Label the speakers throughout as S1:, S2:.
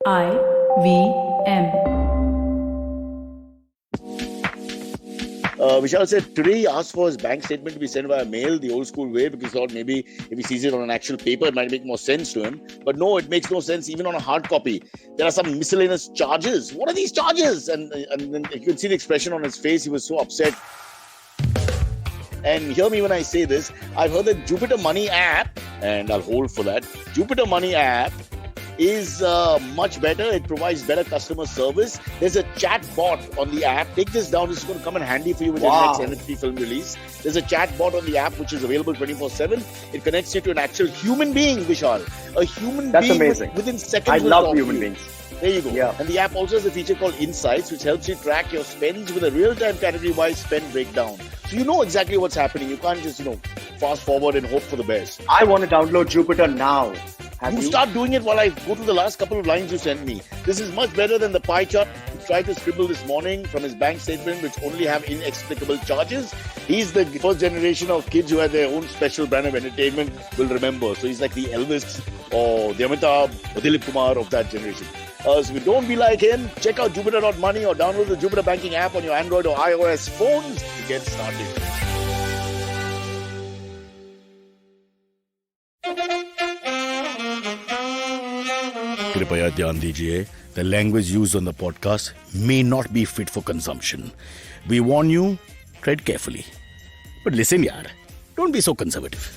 S1: IVM.
S2: Vishal said today he asked for his bank statement to be sent via mail the old school way because he thought maybe if he sees it on an actual paper it might make more sense to him. But no, it makes no sense even on a hard copy. There are some miscellaneous charges. What are these charges? And then you can see the expression on his face. He was so upset. And hear me when I say this. I've heard the Jupiter Money app, and I'll hold for that. Jupiter Money app is much better. It provides better customer service. There's a chat bot on the app. Take this down. This is going to come in handy for you with your next NFT film release. There's a chat bot on the app which is available 24/7. It connects you to an actual human being, Vishal. A human
S3: That's
S2: being
S3: amazing.
S2: within seconds.
S3: I love human beings.
S2: There you go.
S3: Yeah.
S2: And the app also has a feature called Insights, which helps you track your spends with a real-time category-wise spend breakdown. So you know exactly what's happening. You can't just, fast forward and hope for the best.
S3: I want to download Jupiter now. Have you?
S2: Start doing it while I go to the last couple of lines you sent me. This is much better than the pie chart he tried to scribble this morning from his bank statement, which only have inexplicable charges. He's the first generation of kids who had their own special brand of entertainment will remember. So he's like the Elvis or the Amitabh or Dilip Kumar of that generation. So if you don't be like him, check out Jupiter.money or download the Jupiter banking app on your Android or iOS phones to get started.
S4: कृपया ध्यान दीजिए, the language used on the podcast may not be fit for consumption. We warn you, tread carefully. But listen yaar, don't be so conservative.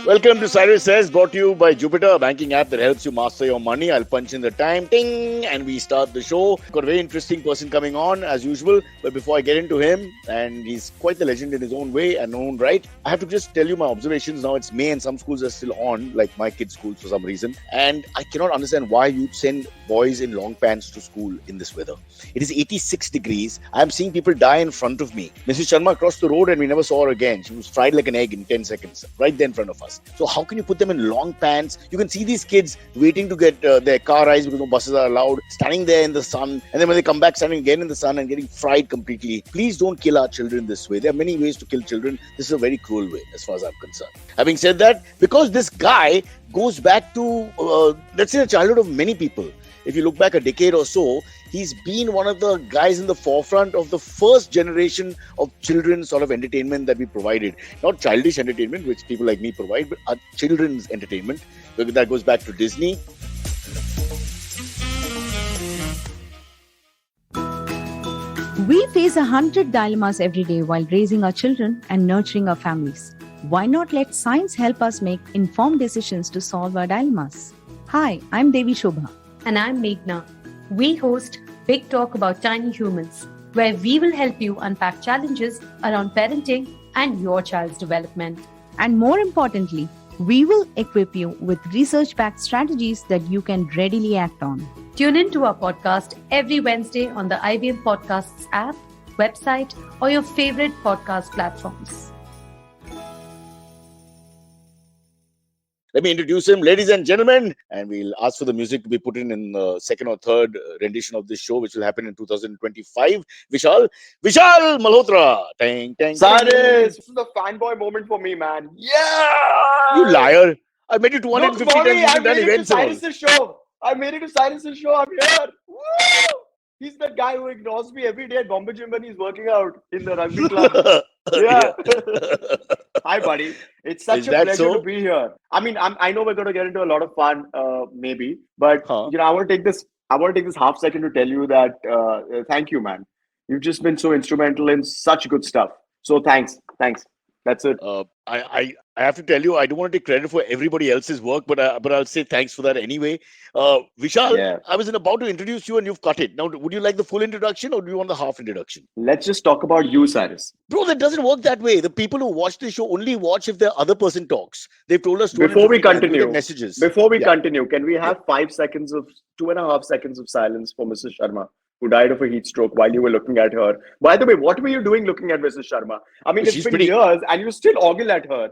S2: Welcome to Cyrus Says, brought to you by Jupiter, a banking app that helps you master your money. I'll punch in the time, ting, and we start the show. Got a very interesting person coming on, as usual. But before I get into him, and he's quite the legend in his own way and own right, I have to just tell you my observations. Now it's May and some schools are still on, like my kids' schools for some reason. And I cannot understand why you'd send boys in long pants to school in this weather. It is 86 degrees. I'm seeing people die in front of me. Mrs. Sharma crossed the road and we never saw her again. She was fried like an egg in 10 seconds, right there in front of us. So how can you put them in long pants? You can see these kids waiting to get their car rides because no buses are allowed, standing there in the sun, and then when they come back, standing again in the sun and getting fried completely. Please don't kill our children this way. There are many ways to kill children. This is a very cruel way as far as I'm concerned. Having said that, because this guy goes back to, let's say, the childhood of many people. If you look back a decade or so, he's been one of the guys in the forefront of the first generation of children's sort of entertainment that we provided. Not childish entertainment, which people like me provide, but children's entertainment. That goes back to Disney.
S1: We face 100 dilemmas every day while raising our children and nurturing our families. Why not let science help us make informed decisions to solve our dilemmas? Hi, I'm Devi Shobha.
S5: And I'm Meghna. We host Big Talk About Tiny Humans, where we will help you unpack challenges around parenting and your child's development.
S1: And more importantly, we will equip you with research-backed strategies that you can readily act on.
S5: Tune in to our podcast every Wednesday on the IBM Podcasts app, website, or your favorite podcast platforms.
S2: Let me introduce him, ladies and gentlemen, and we'll ask for the music to be put in the second or third rendition of this show, which will happen in 2025. Vishal Malhotra. Tang, tang,
S3: Cyrus, this is the fanboy moment for me, man. Yeah!
S2: You liar. I met you 250
S3: Look,
S2: times.
S3: I
S2: You've done
S3: made it to
S2: events and all.
S3: Cyrus's show. I made it to Cyrus's show. I'm here. Woo! He's that guy who ignores me every day at Bombay Gym when he's working out in the rugby club. Yeah. Hi, buddy. It's such a pleasure to be here. I mean, I know we're going to get into a lot of fun, maybe, but I want to take this half second to tell you that thank you, man. You've just been so instrumental in such good stuff. So thanks. That's it.
S2: I have to tell you, I don't want to take credit for everybody else's work, but I'll say thanks for that anyway. Vishal, I was about to introduce you and you've cut it. Now, would you like the full introduction or do you want the half introduction?
S3: Let's just talk about you, Cyrus.
S2: Bro, that doesn't work that way. The people who watch the show only watch if the other person talks. They've told us
S3: before we continue,
S2: messages.
S3: Can we have 2.5 seconds of silence for Mrs. Sharma, who died of a heat stroke while you were looking at her? By the way, what were you doing looking at Mrs. Sharma? I mean, it's been years and you still ogle at her.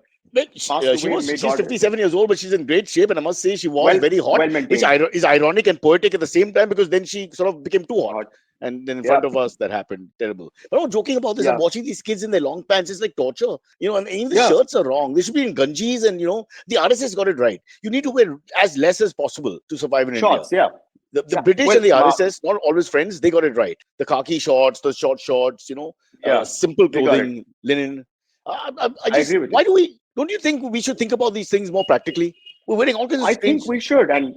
S2: She's 57 years old, but she's in great shape, and I must say she was very hot, which is ironic and poetic at the same time because then she sort of became too hot. And then in front of us, that happened. Terrible. But I'm joking about this.
S3: Yeah.
S2: I'm watching these kids in their long pants. It's like torture. And even the
S3: Yeah.
S2: shirts are wrong. They should be in ganjis, and the RSS got it right. You need to wear as less as possible to survive in India.
S3: Shorts, yeah.
S2: The British and the RSS, not always friends, they got it right. The khaki shorts, the short shorts, simple clothing, linen. I just,
S3: agree with you.
S2: Don't you think we should think about these things more practically? We're wearing all kinds of
S3: I
S2: strange.
S3: think we should, and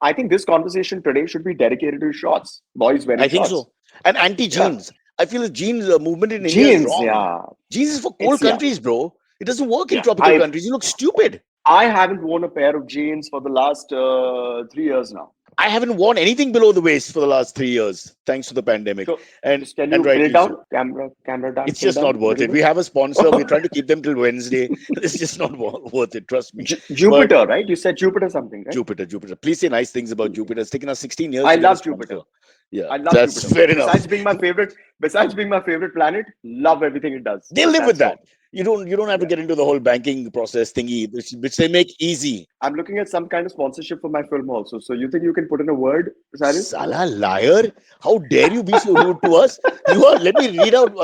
S3: I think this conversation today should be dedicated to shorts. Boys wearing shorts.
S2: I think so. And anti-jeans. I feel the jeans movement in India is wrong.
S3: Yeah.
S2: Jeans is for cold countries, bro. It doesn't work in tropical countries. You look stupid.
S3: I haven't worn a pair of jeans for the last 3 years now.
S2: I haven't worn anything below the waist for the last 3 years, thanks to the pandemic.
S3: So,
S2: and
S3: can you
S2: right,
S3: it down? Camera down.
S2: It's just not worth it. We have a sponsor. We're trying to keep them till Wednesday. It's just not worth it. Trust me.
S3: Jupiter, right? You said Jupiter something, right?
S2: Jupiter. Please say nice things about Jupiter. It's taken us 16 years.
S3: I love Jupiter.
S2: Yeah,
S3: I love
S2: that's
S3: Jupiter.
S2: fair enough.
S3: Besides being my favorite planet, love everything it does.
S2: They live with that. You don't have to get into the whole banking process thingy, which they make easy.
S3: I'm looking at some kind of sponsorship for my film also. So you think you can put in a word, Cyrus?
S2: Salah liar! How dare you be so rude to us? Let me read out.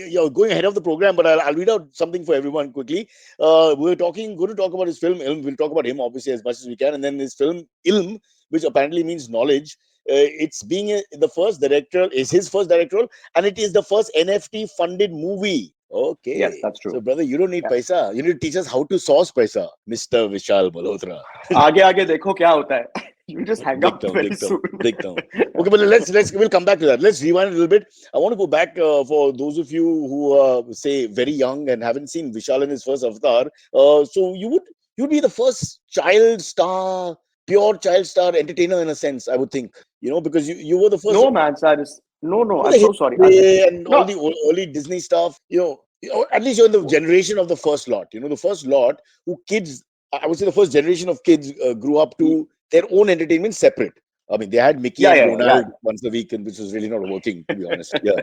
S2: You're going ahead of the program, but I'll read out something for everyone quickly. We're going to talk about his film Ilm. We'll talk about him obviously as much as we can, and then his film Ilm, which apparently means knowledge. It's being the first directorial, is his first directorial, and it is the first NFT-funded movie. Okay.
S3: Yes, that's true.
S2: So, brother, you don't need paisa. You need to teach us how to source paisa, Mr. Vishal Malhotra.
S3: Aage dekho kya hota hai. You just hang up very soon.
S2: Big town. Okay, but we'll come back to that. Let's rewind a little bit. I want to go back for those of you who say very young and haven't seen Vishal in his first avatar. So you'd be the first pure child star entertainer in a sense, I would think. Because you were the first.
S3: No, man, Cyrus. No, I'm so sorry.
S2: And all the early Disney stuff, at least you're in the generation of the first lot. The first lot who kids, I would say the first generation of kids grew up to their own entertainment separate. I mean, they had Mickey and Donald once a week, which was really not working, to be honest. Yeah.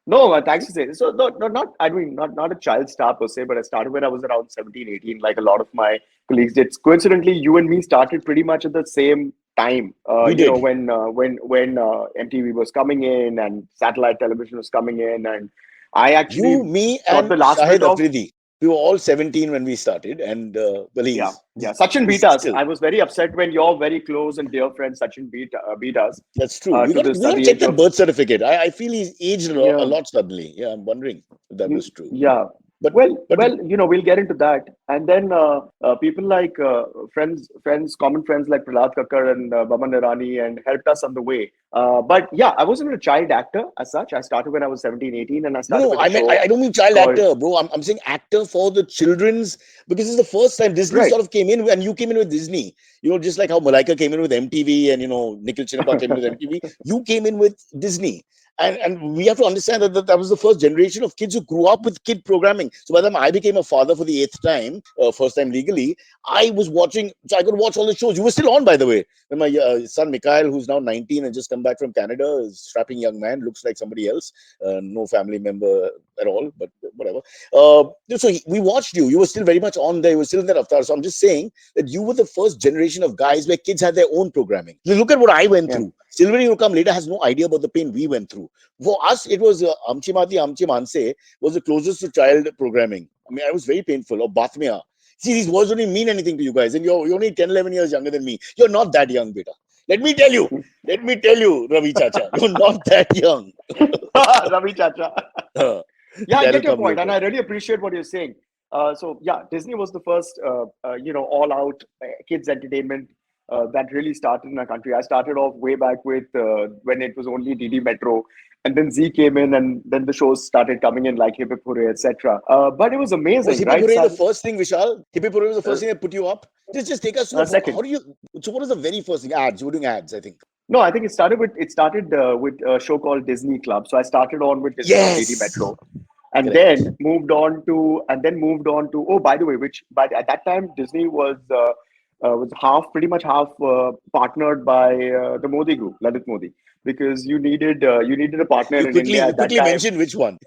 S3: No, thanks to say. So not a child star per se, but I started when I was around 17, 18, like a lot of my colleagues did. Coincidentally, you and me started pretty much at the same time. When MTV was coming in and satellite television was coming in, and I actually
S2: me and
S3: the last
S2: Shahid Afridi. We were all 17 when we started, and
S3: Sachin beat us. I was very upset when your very close and dear friend Sachin beat us.
S2: That's true. We got to check the birth certificate. I feel he's aged a lot suddenly. Yeah, I'm wondering if that was true.
S3: Yeah. But we'll get into that. And then people like common friends like Prahlad Kakkar and Baman Nirani and helped us on the way. But yeah, I wasn't a child actor as such. I started when I was 17, 18 and I started
S2: I don't mean child actor, bro. I'm saying actor for the children's, because it's the first time Disney sort of came in, and you came in with Disney. Just like how Malaika came in with MTV and, Nikhil Chinnappa came in with MTV. You came in with Disney. And we have to understand that was the first generation of kids who grew up with kid programming. So by the time I became a father for the 8th time, first time legally, I was watching, so I could watch all the shows. You were still on, by the way. When my son Mikhail, who's now 19 and just come back from Canada, is a strapping young man, looks like somebody else, no family member at all, but whatever. So we watched you. You were still very much on there. You were still in that avatar. So I'm just saying that you were the first generation of guys where kids had their own programming. Look at what I went through. Silverie, who come later, has no idea about the pain we went through. For us, it was Amchi Mati, Amchi Manse was the closest to child programming. I mean, it was very painful. Or Bathmia. See, these words don't even mean anything to you guys. And you're only 10, 11 years younger than me. You're not that young, beta. Let me tell you, Ravi Chacha, you're not that young.
S3: Ravi Chacha. I get your point, and I really appreciate what you're saying. Disney was the first, all-out kids entertainment that really started in our country. I started off way back with when it was only DD Metro, and then Z came in, and then the shows started coming in like Hip Hip Hurray, etc. But it was amazing.
S2: Was Hip Hip Hurray the first thing, Vishal? Hip Hip Hurray was the first thing that put you up? Just take us through.
S3: Second.
S2: So what was the very first thing? Ads. You were doing ads, I think.
S3: No, I think it started with a show called Disney Club. So I started on with Disney on DD Metro. And then moved on to, oh, by the way, at that time Disney was was pretty much half partnered by the Modi group, Lalit Modi, because you needed a partner
S2: You
S3: in India
S2: quickly
S3: at that
S2: quickly
S3: time.
S2: mention which one.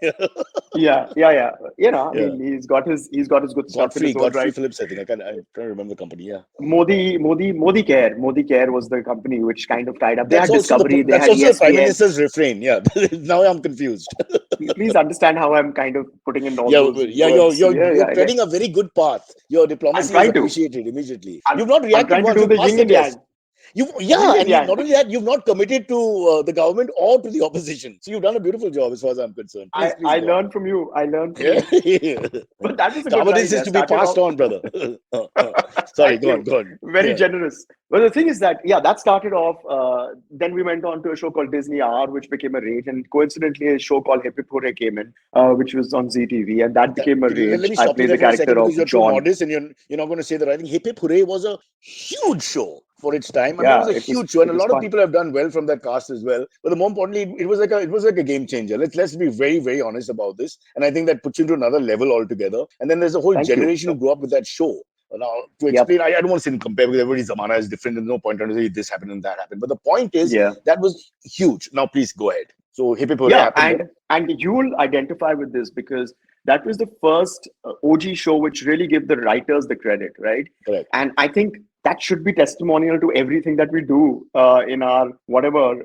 S3: Yeah. I
S2: Yeah.
S3: mean, he's got his good stuff in his own
S2: Godfrey
S3: right.
S2: Phillips, I think. I'm trying to remember the company. Yeah.
S3: Modi Care was the company which kind of tied up. They
S2: That's
S3: had
S2: also
S3: Discovery, they
S2: that's
S3: had
S2: also the Prime
S3: ESPN.
S2: Minister's refrain. Yeah. Now I'm confused.
S3: Please understand how I'm kind of putting in all
S2: Yeah,
S3: those
S2: yeah,
S3: words.
S2: you're treading a very good path. Your
S3: I'm
S2: diplomacy is
S3: trying to.
S2: appreciated immediately.
S3: I'm,
S2: You've not
S3: I'm
S2: reacted
S3: trying to
S2: once.
S3: do
S2: You
S3: the
S2: passed
S3: yin
S2: the
S3: and
S2: test.
S3: yang.
S2: Yeah,
S3: Yin and
S2: and
S3: yang.
S2: not only that, you've not committed to the government or to the opposition. So you've done a beautiful job, as far as I'm concerned. Please
S3: I
S2: go on.
S3: learned from you. I learned from
S2: Yeah,
S3: you. But that was a good
S2: competence
S3: ride.
S2: is
S3: I
S2: to be
S3: started
S2: passed
S3: off.
S2: on, brother. Sorry,
S3: Thank
S2: go on,
S3: you.
S2: go on.
S3: Very
S2: Yeah,
S3: generous. Well, the thing is that, yeah, that started off. Then we went on to a show called Disney R, which became a rage. And coincidentally, a show called Hip Hip Hurray came in, which was on ZTV. And that became a
S2: let
S3: rage.
S2: me
S3: I
S2: stop you
S3: played
S2: there
S3: the
S2: for a second
S3: character
S2: because
S3: of
S2: you're too
S3: John.
S2: modest and you're not going to say the right thing. Hip Hip Hooray was a huge show for its time. I mean, it
S3: Yeah,
S2: was a huge show, and
S3: it
S2: a
S3: was
S2: lot of
S3: fun.
S2: people have done well from that cast as well. But the more importantly, it was like a game changer. Let's be very very honest about this, and I think that puts you to another level altogether. And then there's a whole
S3: Thank you.
S2: generation who grew up with that show. Now, to
S3: Yep.
S2: explain, I don't want to sit and compare because everybody's zamana is different. There's no point trying to say this happened and that happened. But the point is
S3: Yeah.
S2: that was huge. Now, please go ahead. So, Hip Hip Hooray
S3: Yeah,
S2: happened.
S3: and you'll identify with this because that was the first OG show which really gave the writers the credit, right?
S2: Correct.
S3: And I think that should be testimonial to everything that we do in our whatever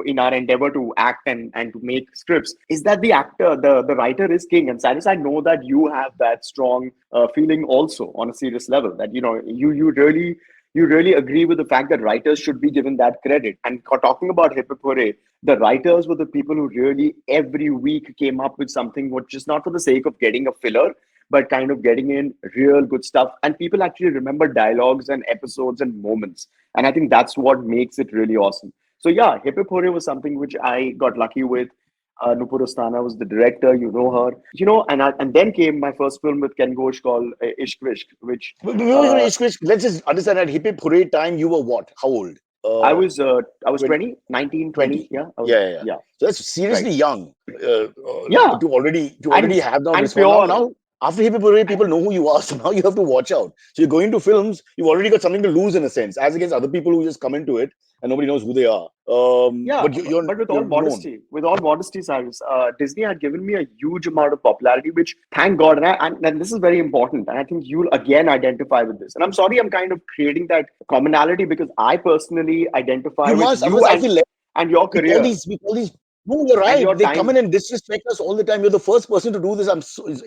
S3: in our endeavor to act and to make scripts. Is that the actor, the writer is king? And Cyrus, I know that you have that strong feeling also on a serious level. That you really agree with the fact that writers should be given that credit. And talking about Hip Hip Hooray, the writers were the people who really every week came up with something which is not for the sake of getting a filler, but kind of getting in real good stuff. And people actually remember dialogues and episodes and moments. And I think that's what makes it really awesome. So yeah, Hip Hip Hooray was something which I got lucky with. Nupur Ostana was the director, you know her, and then came my first film with Ken Ghosh called Ishq Vishk, which uh,
S2: Let's just understand that Hip Hip Hooray time, you were what? How old?
S3: I was uh, I was
S2: 20,
S3: 20, 19, 20.
S2: 20.
S3: Yeah, I was,
S2: Yeah.
S3: yeah,
S2: So that's
S3: right.
S2: seriously young
S3: Yeah,
S2: to already
S3: and
S2: have now
S3: and
S2: response.
S3: pure.
S2: Now after Hip Hip Hooray,
S3: And
S2: people know who you are, so now you have to watch out. So you're going to films, you've already got something to lose in a sense, as against other people who just come into it and nobody knows who they are.
S3: yeah,
S2: But
S3: but
S2: you're known.
S3: with all modesty, Cyrus, Disney had given me a huge amount of popularity, which thank God, and this is very important, and I think you'll again identify with this. And I'm sorry, I'm kind of creating that commonality because I personally identify
S2: You
S3: with
S2: must,
S3: you
S2: otherwise I feel left.
S3: and your career
S2: We call these. No, you're
S3: and
S2: right.
S3: your
S2: They come in
S3: time.
S2: and disrespect us all the time. You're the first person to do this.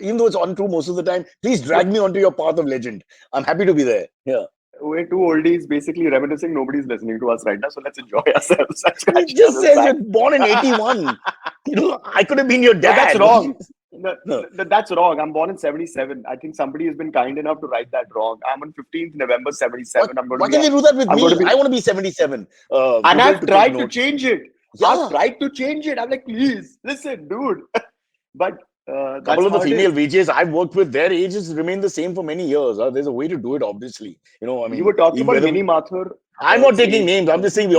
S2: Even though it's untrue most of the time. Please drag me onto your path of legend. I'm happy to be there. Yeah.
S3: We're two oldies basically reminiscing. Nobody's listening to us right now, so let's enjoy ourselves and
S2: It
S3: scratch each
S2: just
S3: other's
S2: says
S3: back.
S2: you're born in 81. I could have been your
S3: No, that's
S2: dad. What do you?
S3: wrong. No,
S2: No.
S3: that's wrong. I'm born in 77. I think somebody has been kind enough to write that wrong. I'm on 15th November 77.
S2: Why can't they do that with
S3: I'm going to
S2: me?
S3: be,
S2: I want to be 77.
S3: and
S2: People
S3: I've
S2: to take
S3: tried to
S2: notes.
S3: change it. I've
S2: Yeah.
S3: tried to change it. I'm like, please, listen, dude. But
S2: Couple
S3: that's
S2: of the
S3: how it
S2: female
S3: is.
S2: VJs I've worked with, their ages remain the same for many years. There's a way to do it, obviously. I
S3: You
S2: mean,
S3: were talking
S2: even
S3: about
S2: whether
S3: Mini Mathur
S2: I'm not taking
S3: saying,
S2: names. I'm just saying you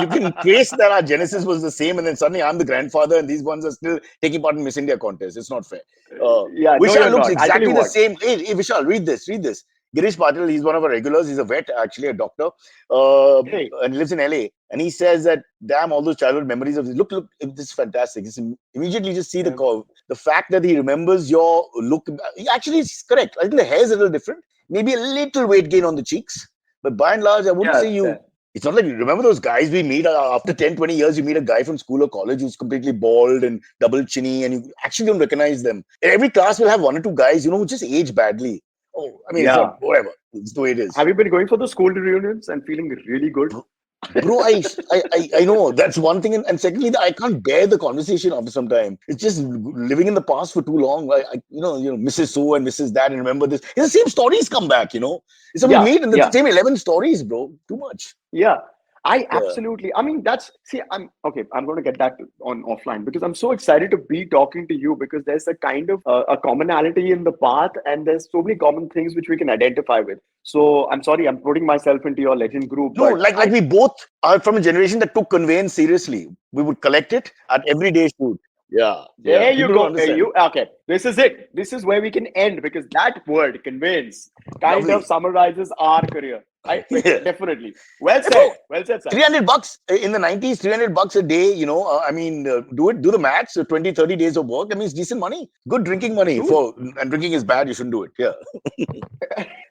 S2: can trace that our genesis was the same, and then suddenly I'm the grandfather, and these ones are still taking part in Miss India contest. It's not fair.
S3: yeah, no,
S2: Vishal
S3: you're
S2: looks
S3: not. I'll tell you
S2: exactly the
S3: what.
S2: same. Hey, Vishal, read this. Read this. Girish Patil, he's one of our regulars. He's a vet, actually, a doctor,
S3: Hey,
S2: and lives in LA. And he says that, damn, all those childhood memories of this. Look, this is fantastic. Immediately just see the
S3: um,
S2: curve. The fact that he remembers your look. Actually, it's correct. I think the hair is a little different. Maybe a little weight gain on the cheeks. But by and large, I wouldn't
S3: yeah,
S2: say
S3: yeah.
S2: you. It's not like you remember those guys we meet after 10, 20 years. You meet a guy from school or college who's completely bald and double chinny, and you actually don't recognize them. Every class will have one or two guys, who just age badly. Oh, I mean, it's not
S3: Yeah.
S2: whatever. It's the way it is.
S3: Have you been going for the school reunions and feeling really good?
S2: Bro, I know that's one thing, and secondly, I can't bear the conversation after some time. It's just living in the past for too long. Mrs. So and Mrs. That, and remember this. It's the same stories come back. It's we
S3: Yeah,
S2: meet and the
S3: yeah,
S2: same 11 stories, bro. Too much.
S3: yeah. I
S2: Yeah.
S3: absolutely. I mean, I'm okay. I'm going to get that on offline because I'm so excited to be talking to you because there's a kind of a commonality in the path, and there's so many common things which we can identify with. So I'm sorry, I'm putting myself into your legend group,
S2: No,
S3: but
S2: like
S3: I
S2: we both are from a generation that took conveyance seriously. We would collect it at every day shoot. Yeah.
S3: There you
S2: People don't
S3: go.
S2: understand.
S3: Okay, this is it. This is where we can end because that word, convince, kind
S2: Lovely.
S3: of summarizes our career. Definitely. Well
S2: Hey, bro,
S3: said. Well said, sir.
S2: $300 in the 90s, $300 a day, I mean, do the maths, 20, 30 days of work. I mean, it's decent money. Good drinking money
S3: Dude,
S2: and drinking is bad. You shouldn't do it. Yeah.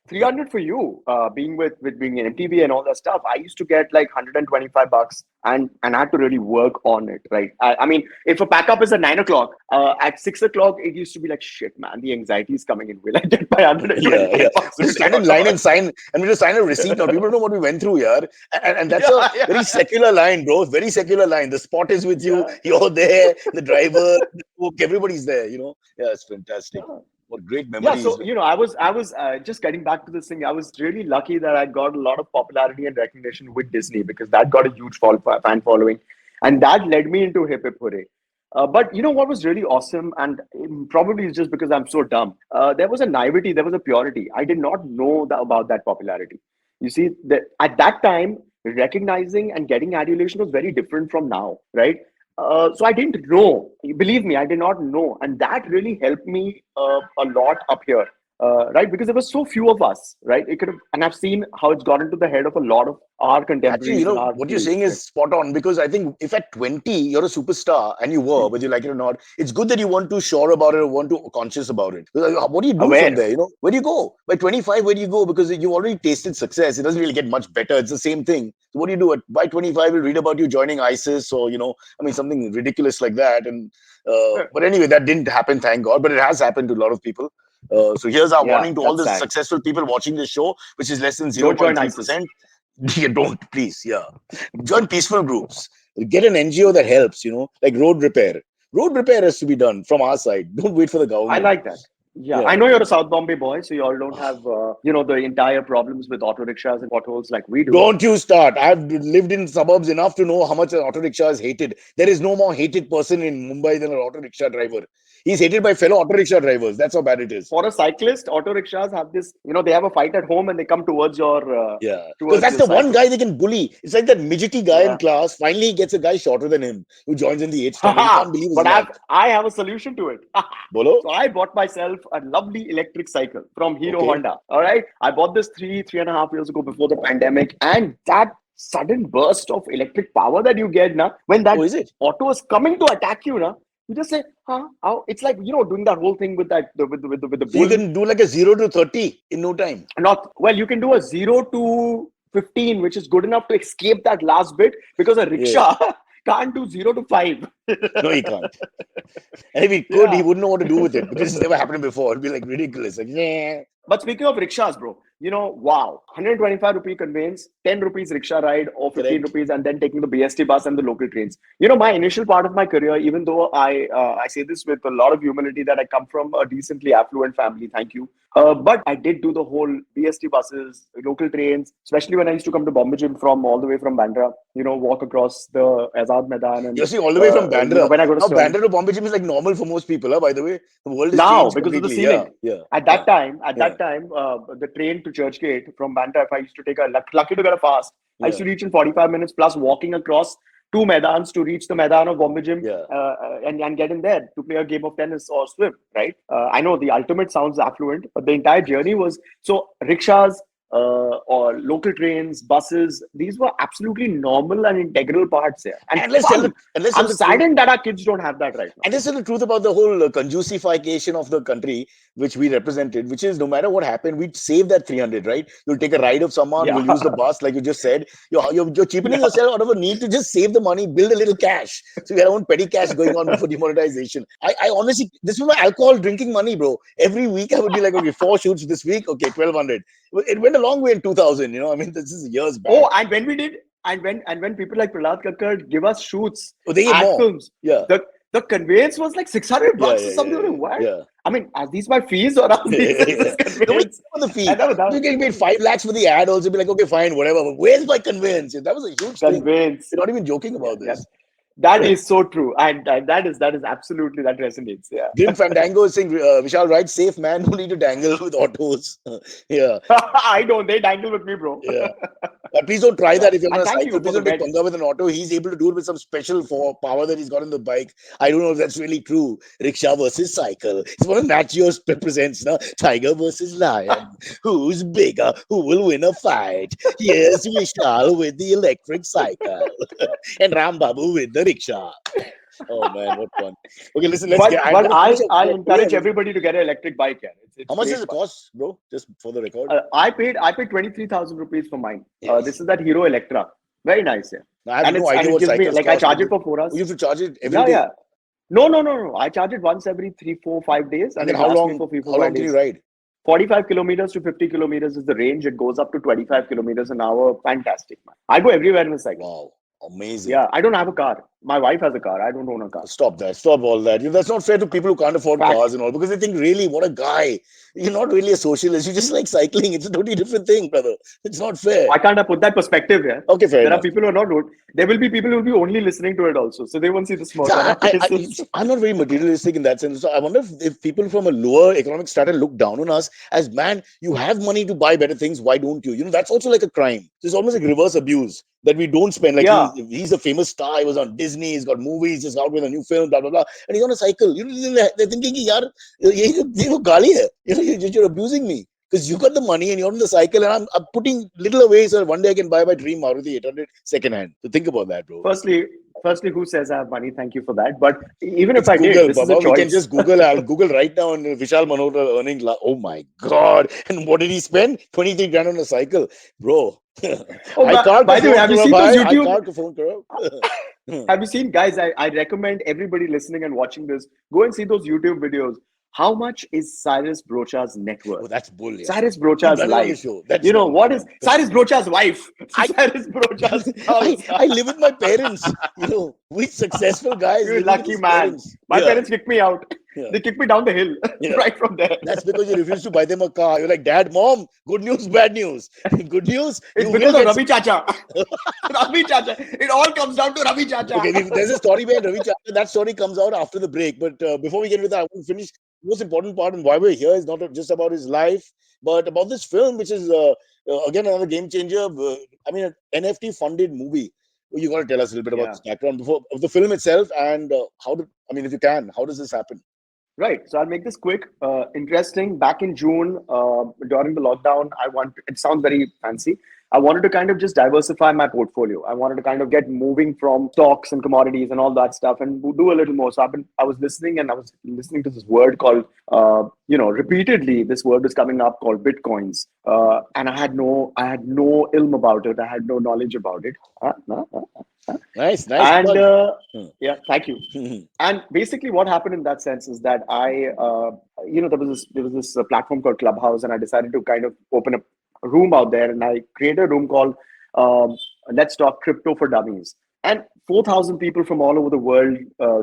S3: 300 for you, being with being an MTV and all that stuff. I used to get like $125 and I had to really work on it, right? I mean, if a pack up is at 9 o'clock, at 6 o'clock, it used to be like, shit, man, the anxiety is coming in. Will I get my
S2: Yeah, yeah.
S3: $125
S2: We just
S3: today
S2: stand
S3: or
S2: in line
S3: not?
S2: and sign, and we just sign a receipt now. People don't know what we went through, yeah. And that's a
S3: Yeah,
S2: very
S3: yeah,
S2: secular line, bro. Very secular line. The spot is with you.
S3: yeah.
S2: You're there. The driver, the cook, everybody's there. Yeah, it's fantastic.
S3: Yeah.
S2: What great
S3: Yeah,
S2: memories.
S3: so I was just getting back to this thing. I was really lucky that I got a lot of popularity and recognition with Disney because that got a huge fan following, and that led me into Hip Hip Hurray. But you know what was really awesome, and probably it's just because I'm so dumb. There was a naivety, there was a purity. I did not know about that popularity. You see, at that time, recognizing and getting adulation was very different from now, right? So I didn't know. Believe me, I did not know, and that really helped me a lot up here, right? Because there were so few of us, right? It could have, and I've seen how it's got into the head of a lot of our
S2: Actually,
S3: contemporaries in our
S2: what you're
S3: field.
S2: saying
S3: Right?
S2: is spot on because I think if at 20 you're a superstar and you were, whether you like it or not, it's good that you weren't too sure about it or weren't too conscious about it. What do you do from
S3: Aware.
S2: there? Where do you go? By 25, where do you go? Because you already tasted success. It doesn't really get much better. It's the same thing. So what do you do? By 25, we'll read about you joining ISIS or, I mean, something ridiculous like that. And But anyway, that didn't happen, thank God. But it has happened to a lot of people. So here's our
S3: Yeah,
S2: warning to all
S3: that's
S2: the
S3: sad.
S2: successful people watching this show, which is less than
S3: Don't join ISIS.
S2: 0.3%. You don't, please. Yeah. Join peaceful groups. Get an NGO that helps, like road repair. Road repair has to be done from our side. Don't wait for the
S3: I
S2: government.
S3: like that. Yeah,
S2: Yeah.
S3: I know you're a South Bombay boy, so you all don't have, the entire problems with auto rickshaws and potholes like we do.
S2: Don't you start. I've lived in suburbs enough to know how much an auto rickshaw is hated. There is no more hated person in Mumbai than an auto rickshaw driver. He's hated by fellow auto rickshaw drivers. That's how bad it is.
S3: For a cyclist, auto rickshaws have this, they have a fight at home and they come towards
S2: Yeah, because
S3: towards
S2: that's
S3: your
S2: the one
S3: cycle.
S2: guy they can bully. It's like that midgety guy in
S3: Yeah.
S2: class finally gets a guy shorter than him who joins in the eighth standard. He
S3: Haha,
S2: can't believe his
S3: but
S2: luck.
S3: I have a solution to it.
S2: Bolo?
S3: So I bought myself a lovely electric cycle from Hero
S2: Okay.
S3: Honda. All right. I bought this 3.5 years ago before the pandemic. And that sudden burst of electric power that you get now, when that
S2: Oh, is it?
S3: auto is coming to attack you now, you just say, huh? How? It's like, doing that whole thing with with the
S2: So you
S3: bull.
S2: can do like a 0 to 30 in no time.
S3: Not well, you can do a 0 to 15, which is good enough to escape that last bit because a
S2: Yeah.
S3: rickshaw can't do 0 to 5.
S2: No, he can't. And if he could, he
S3: Yeah.
S2: wouldn't know what to do with it because it's never happened before. It'd be like ridiculous. Like, yeah.
S3: But speaking of rickshaws, bro, wow, 125 rupee conveyance, 10 rupees rickshaw ride, or 15
S2: Correct.
S3: rupees, and then taking the BST bus and the local trains. My initial part of my career, even though I say this with a lot of humility that I come from a decently affluent family, thank you. But I did do the whole BST buses, local trains, especially when I used to come to Bombay Gym from all the way from Bandra, walk across the Azad Maidan and,
S2: You're seeing all the way from Bandra.
S3: when I go to
S2: Now,
S3: Sterling.
S2: Bandra to Bombay Gym is like normal for most people, by the way. The world has
S3: Now,
S2: changed
S3: because of the
S2: completely.
S3: ceiling.
S2: Yeah.
S3: At that time,
S2: Yeah.
S3: the train to Churchgate from Bandra, if I used to take lucky to get a fast, I used
S2: Yeah.
S3: to reach in 45 minutes plus walking across two Maidans to reach the Maidan of Bombay Gym
S2: Yeah.
S3: and get in there to play a game of tennis or swim, right? I know the ultimate sounds affluent, but the entire journey was so rickshaws, or local trains, buses, these were absolutely normal and integral parts here. And
S2: let's tell
S3: fun.
S2: the
S3: I'm
S2: truth.
S3: saddened that our kids don't have that right now.
S2: And let's tell the truth about the whole conjusification of the country, which we represented, which is no matter what happened, we'd save that 300, right? You'll take a ride of someone, we'll use the bus, like you just said. You're cheapening yourself out of a need to just save the money, build a little cash. So we had our own petty cash going on before demonetization. I honestly, this was my alcohol drinking money, bro. Every week I would be like, okay, 4 shoots this week, okay, 1,200. It went a long way in 2000, I mean, this is years back.
S3: Oh, and when we did, and when people like Prahlad Kakkad give us shoots,
S2: they get
S3: ad
S2: more.
S3: films,
S2: Yeah.
S3: The conveyance was like $600 or something.
S2: Yeah.
S3: What?
S2: Yeah.
S3: I mean, are these my fees or are these this conveyance?
S2: For the fee.
S3: And that
S2: You getting paid 5 lakhs for the ad, also be like, okay, fine, whatever. But where's my conveyance? That was a huge thing.
S3: conveyance.
S2: We're not even joking about this.
S3: That is so true, and that is absolutely, that resonates. Yeah.
S2: Grim Fandango is saying, Vishal, ride safe, man. No need to dangle with autos. Yeah.
S3: I don't. They dangle with me, bro.
S2: Yeah. But please don't try that if you're on
S3: And
S2: a
S3: thank
S2: cycle.
S3: you
S2: Please
S3: for the
S2: don't take
S3: bed.
S2: Panga with an auto. He's able to do it with some special power that he's got in the bike. I don't know if that's really true. Rickshaw versus cycle. It's one of Nachios presents now. Tiger versus lion. Who's bigger? Who will win a fight? Here's Vishal with the electric cycle. And Ram Babu with the rickshaw. Oh man, what fun. Okay, listen, let's get. I'm
S3: But
S2: going to finish up.
S3: I
S2: Yeah.
S3: encourage everybody to get an electric bike. Yeah.
S2: How
S3: It's
S2: much does
S3: great
S2: it
S3: fun.
S2: cost, bro? Just for the record.
S3: I paid 23,000 rupees for mine.
S2: Yes.
S3: This is that Hero Electra. Very nice, yeah.
S2: I have
S3: And
S2: no idea
S3: it
S2: what
S3: gives me
S2: cycles
S3: like I
S2: cost.
S3: charge it for 4 hours.
S2: You have to charge it every
S3: Yeah,
S2: day.
S3: yeah. No. I charge it once every 3, 4, 5 days,
S2: And
S3: and
S2: then
S3: it
S2: how
S3: lasts me
S2: long?
S3: for 3, 4,
S2: How
S3: 5
S2: long can
S3: days.
S2: you ride?
S3: 45 kilometers to 50 kilometers is the range. It goes up to 25 kilometers an hour. Fantastic, man. I go everywhere in a cycle.
S2: Wow, amazing.
S3: Yeah, I don't have a car. My wife has a car. I don't own a car.
S2: Stop that. Stop all that. That's not fair to people who can't afford
S3: Fact.
S2: cars and all, because they think, really, what a guy. You're not really a socialist. You just like cycling. It's a totally different thing, brother. It's not fair.
S3: Why can't I put that perspective here?
S2: Okay, fair
S3: There
S2: enough.
S3: are people who are not. There will be people who will be only listening to it also, so they won't see the smoke.
S2: I'm not very materialistic in that sense. So I wonder if people from a lower economic strata look down on us as, man, you have money to buy better things. Why don't you? That's also like a crime. So it's almost like reverse abuse that we don't spend. Like
S3: Yeah.
S2: he's a famous star. He was on Disney. He's got movies. Just out with a new film. Blah blah blah. And he's on a cycle. They're thinking, "Yaar, ye gaali hai. You're abusing me." Because you got the money and you're on the cycle, and I'm putting little away so one day I can buy my dream Maruti 800 second hand. So think about that, bro.
S3: Firstly, who says I have money? Thank you for that. But even if
S2: It's
S3: I
S2: Google,
S3: did, this
S2: Baba.
S3: is a choice.
S2: We can just Google. I'll Google right now on Vishal Malhotra earning. Oh my God! And what did he spend? 23 grand on a cycle, bro.
S3: By the way, have you seen those YouTube?
S2: YouTube?
S3: Have you seen, guys? I recommend everybody listening and watching this, go and see those YouTube videos. How much is Cyrus Brocha's net worth?
S2: Oh, that's bull. Yeah.
S3: Cyrus Brocha's life.
S2: You
S3: know what is Cyrus Brocha's wife? Cyrus Brocha's house.
S2: I live with my parents. We successful guys.
S3: You're lucky man. My parents kicked me out. Yeah. They kicked me down the hill right from there.
S2: That's because you refused to buy them a car. You're like, Dad, Mom, good news, bad news. Good news.
S3: It's because of Ravi Chacha. Ravi Chacha. It all comes down to Ravi Chacha.
S2: Okay, there's a story behind Ravi Chacha. That story comes out after the break. But before we get into that, I want to finish. The most important part and why we're here is not just about his life, but about this film, which is, again, another game changer. An NFT-funded movie. You got to tell us a little bit about the background of the film itself and if you can, how does this happen?
S3: Right. So I'll make this quick. Interesting. Back in June, during the lockdown, it sounds very fancy. I wanted to kind of just diversify my portfolio. I wanted to kind of get moving from stocks and commodities and all that stuff and do a little more. So I was listening to this word called, repeatedly this word was coming up called Bitcoins. And I had no ilm about it. I had no knowledge about it.
S2: Nice.
S3: And yeah, thank you. And basically what happened in that sense is that I, there was this platform called Clubhouse, and I decided to kind of open up a room out there, and I created a room called Let's Talk Crypto for Dummies. And 4,000 people from all over the world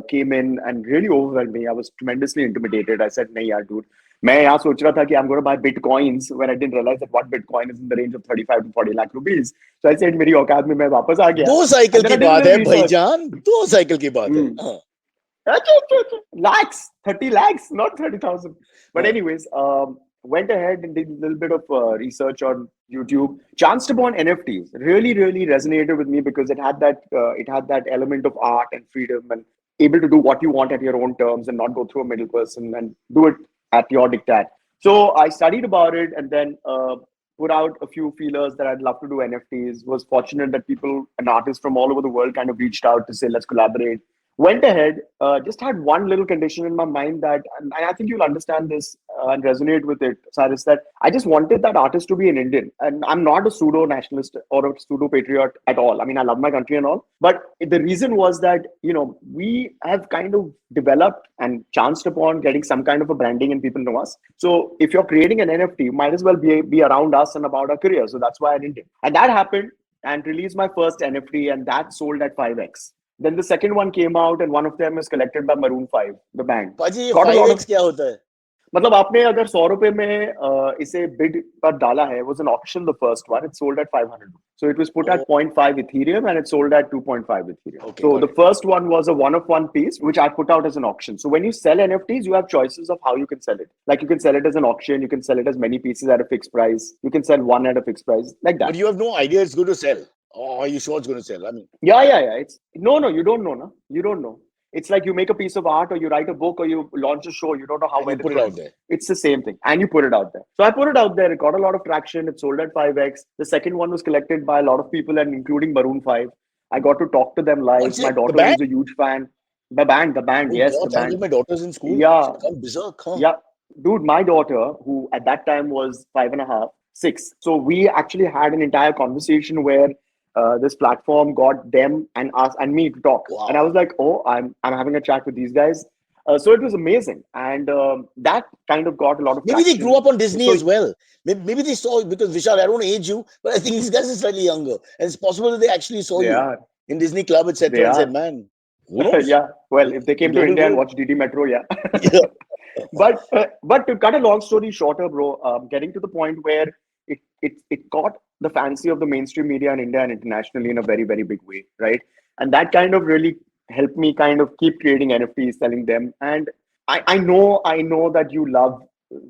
S3: came in and really overwhelmed me. I was tremendously intimidated. I said, "Nahi yaar, dude. I'm going to buy Bitcoins," when I didn't realize that one Bitcoin is in the range of 35 to 40 lakh rupees. So I said, "Meri औकात में मैं वापस आ गया."
S2: 2 cycle की बात है भाईजान, 2 cycle की बात है.
S3: Lakhs, 30 lakhs, not 30,000. But anyways, went ahead and did a little bit of research on YouTube. Chanced upon NFTs. Really, really resonated with me because it had that element of art and freedom and able to do what you want at your own terms and not go through a middle person and do it at your diktat. So I studied about it and then put out a few feelers that I'd love to do NFTs. Was fortunate that people and artists from all over the world kind of reached out to say, let's collaborate. Went ahead, just had one little condition in my mind that, and I think you'll understand this and resonate with it, Cyrus, that I just wanted that artist to be an Indian. And I'm not a pseudo-nationalist or a pseudo-patriot at all. I mean, I love my country and all. But the reason was that, we have kind of developed and chanced upon getting some kind of a branding and people know us. So if you're creating an NFT, you might as well be around us and about our career. So that's why I did it. And that happened and released my first NFT, and that sold at 5x. Then the second one came out, and one of them is collected by Maroon 5, the band.
S2: Paji, 5x क्या होता है?
S3: मतलब आपने अगर 100 रुपए में इसे bid पर डाला है, was an auction, the first one, it sold at 500. So it was put at 0.5 Ethereum and it sold at 2.5 Ethereum.
S2: Okay,
S3: So
S2: got
S3: the
S2: it.
S3: first one was a one-of-one piece, which I put out as an auction. So when you sell NFTs, you have choices of how you can sell it. Like you can sell it as an auction, you can sell it as many pieces at a fixed price, you can sell one at a fixed price, like that.
S2: But you have no idea it's going to sell. Or are you sure it's going to sell? I mean,
S3: Yeah. It's no, you don't know, no? You don't know. It's like you make a piece of art or you write a book or you launch a show. You don't know how
S2: and
S3: well
S2: you put
S3: it's
S2: it
S3: going
S2: out
S3: to do.
S2: there.
S3: It's the same thing. And you put it out there. So I put it out there. It got a lot of traction. It sold at 5x. The second one was collected by a lot of people and including Maroon 5. I got to talk to them live.
S2: What's
S3: My
S2: it? The
S3: daughter,
S2: band?
S3: who's a huge fan. The band,
S2: Oh
S3: yes,
S2: God,
S3: the
S2: thank
S3: band.
S2: God my daughter's in school.
S3: Yeah,
S2: She's gone berserk, huh?
S3: yeah. Dude, my daughter, who at that time was 5.5, 6. So we actually had an entire conversation where this platform got them and us and me to talk.
S2: Wow.
S3: And I was like, oh, I'm having a chat with these guys. So it was amazing. And that kind of got a lot of
S2: Maybe they
S3: traction.
S2: grew up on Disney
S3: So
S2: as well. Maybe they saw, because Vishal, I don't age you, but I think these guys are slightly younger. And it's possible that they actually saw
S3: they
S2: you
S3: are.
S2: in Disney Club,
S3: They
S2: etc. and said,
S3: are.
S2: man, who knows?
S3: Yeah. Well, if they came to
S2: Global
S3: India and
S2: world.
S3: watched DD Metro, yeah.
S2: Yeah.
S3: But to cut a long story shorter, bro, getting to the point where it caught the fancy of the mainstream media in India and internationally in a very, very big way, right? And that kind of really helped me kind of keep creating NFTs, selling them. And I know that you love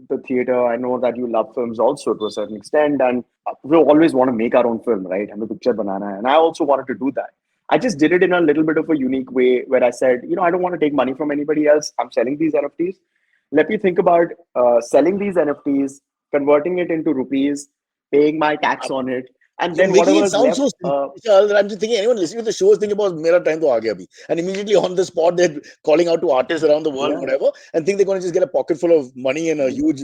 S3: the theater. I know that you love films also to a certain extent, and we always want to make our own film, right? And the picture banana, and I also wanted to do that. I just did it in a little bit of a unique way where I said, I don't want to take money from anybody else. I'm selling these NFTs. Let me think about selling these NFTs, converting it into rupees, paying my tax on it, and
S2: You're
S3: then
S2: making
S3: whatever
S2: it
S3: is
S2: sound
S3: left.
S2: so simple, Vishal, that I'm just thinking anyone listening to the show is thinking about Mera time to aa gaya bhi. And immediately on the spot, they're calling out to artists around the world,
S3: Yeah.
S2: whatever, and think they're going to just get a pocket full of money and a huge,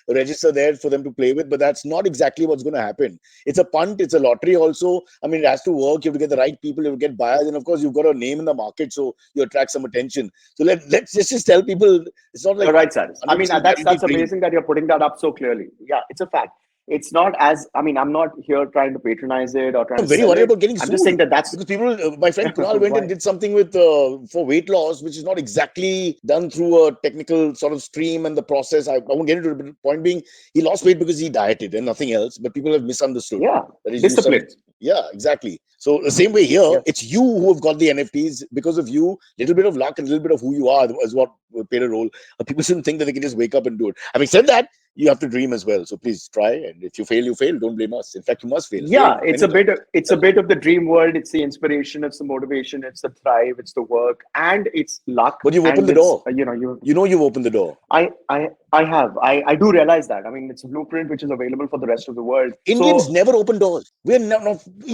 S2: register there for them to play with. But that's not exactly what's going to happen. It's a punt, it's a lottery also. I mean, it has to work. You have to get the right people, you have to get buyers, and of course, you've got a name in the market, so you attract some attention. So let's just tell people it's not
S3: You're
S2: like
S3: right, Cyrus. I mean,
S2: 100%
S3: that's
S2: guaranteed
S3: that's
S2: dream.
S3: amazing that you're putting that up so clearly. Yeah, it's a fact. It's not as I mean, I'm not here trying to patronize it or trying
S2: I'm
S3: to
S2: very
S3: sell
S2: worried
S3: it.
S2: about getting
S3: I'm just saying
S2: sued
S3: that's
S2: because people, my friend Kunal went and
S3: why.
S2: did something with for weight loss, which is not exactly done through a technical sort of stream and the process. I won't get into it, but the point being, he lost weight because he dieted and nothing else. But people have misunderstood
S3: Yeah,
S2: that he's used some.
S3: discipline.
S2: Yeah, exactly. So the same way here,
S3: Yeah.
S2: it's you who have got the NFTs because of you. Little bit of luck and a little bit of who you are is what played a role. People shouldn't think that they can just wake up and do it. Having said that, you have to dream as well. So please try. And if you fail, you fail. Don't blame us. In fact, you must fail. Fail
S3: Yeah, it's
S2: many
S3: a bit
S2: times.
S3: it's a bit of the dream world. It's the inspiration, it's the motivation, it's the thrive, it's the work, and it's luck,
S2: But you've opened
S3: and
S2: the
S3: it's
S2: door.
S3: you
S2: You know you've opened the door.
S3: I have. I do realize that. I mean, it's a blueprint which is available for the rest of the world.
S2: Indians
S3: So
S2: never open doors. We're not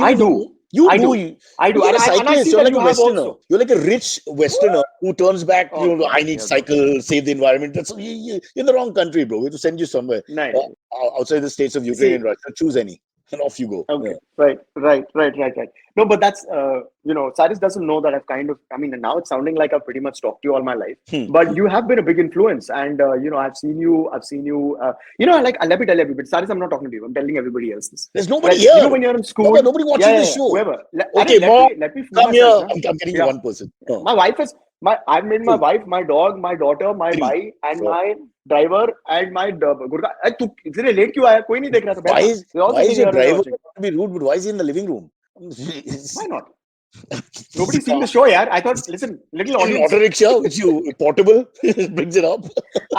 S3: I
S2: even though
S3: do.
S2: you
S3: I
S2: do.
S3: do. I do.
S2: You're a
S3: And I see
S2: cyclist. You're
S3: that
S2: like a
S3: you have
S2: Westerner.
S3: also.
S2: You're like a rich Westerner who turns back.
S3: Oh
S2: I
S3: God.
S2: need
S3: Here goes.
S2: cycle, save the environment. You're in the wrong country, bro. We have to send you somewhere
S3: No.
S2: outside the states of Ukraine and
S3: See,
S2: Russia. Choose any, and off you go.
S3: okay,
S2: Yeah.
S3: right. No, but that's Cyrus doesn't know that I've kind of. I mean, now it's sounding like I've pretty much talked to you all my life. But you have been a big influence, and I've seen you. Like let me tell you, but Cyrus, I'm not talking to you. I'm telling everybody else this.
S2: There's nobody
S3: Like
S2: here.
S3: when you're in school,
S2: Nobody watches the show.
S3: whoever.
S2: Okay,
S3: Let
S2: mom,
S3: me fool
S2: come
S3: myself,
S2: here.
S3: na?
S2: I'm getting you
S3: Yeah.
S2: one person. No.
S3: My wife is I've made my
S2: Two,
S3: wife, my dog, my daughter, my
S2: three,
S3: bhai, and
S2: four.
S3: my driver and my गुरगा तू इतने late क्यों आया कोई नहीं देख रहा था बैठ ना we're all
S2: Why
S3: sitting
S2: is your
S3: here and
S2: driver
S3: watching
S2: to be rude? But why is he in the living room?
S3: why not nobody's seen the show yaar I thought listen little
S2: In an
S3: audience
S2: auto rickshaw, which you portable brings it up.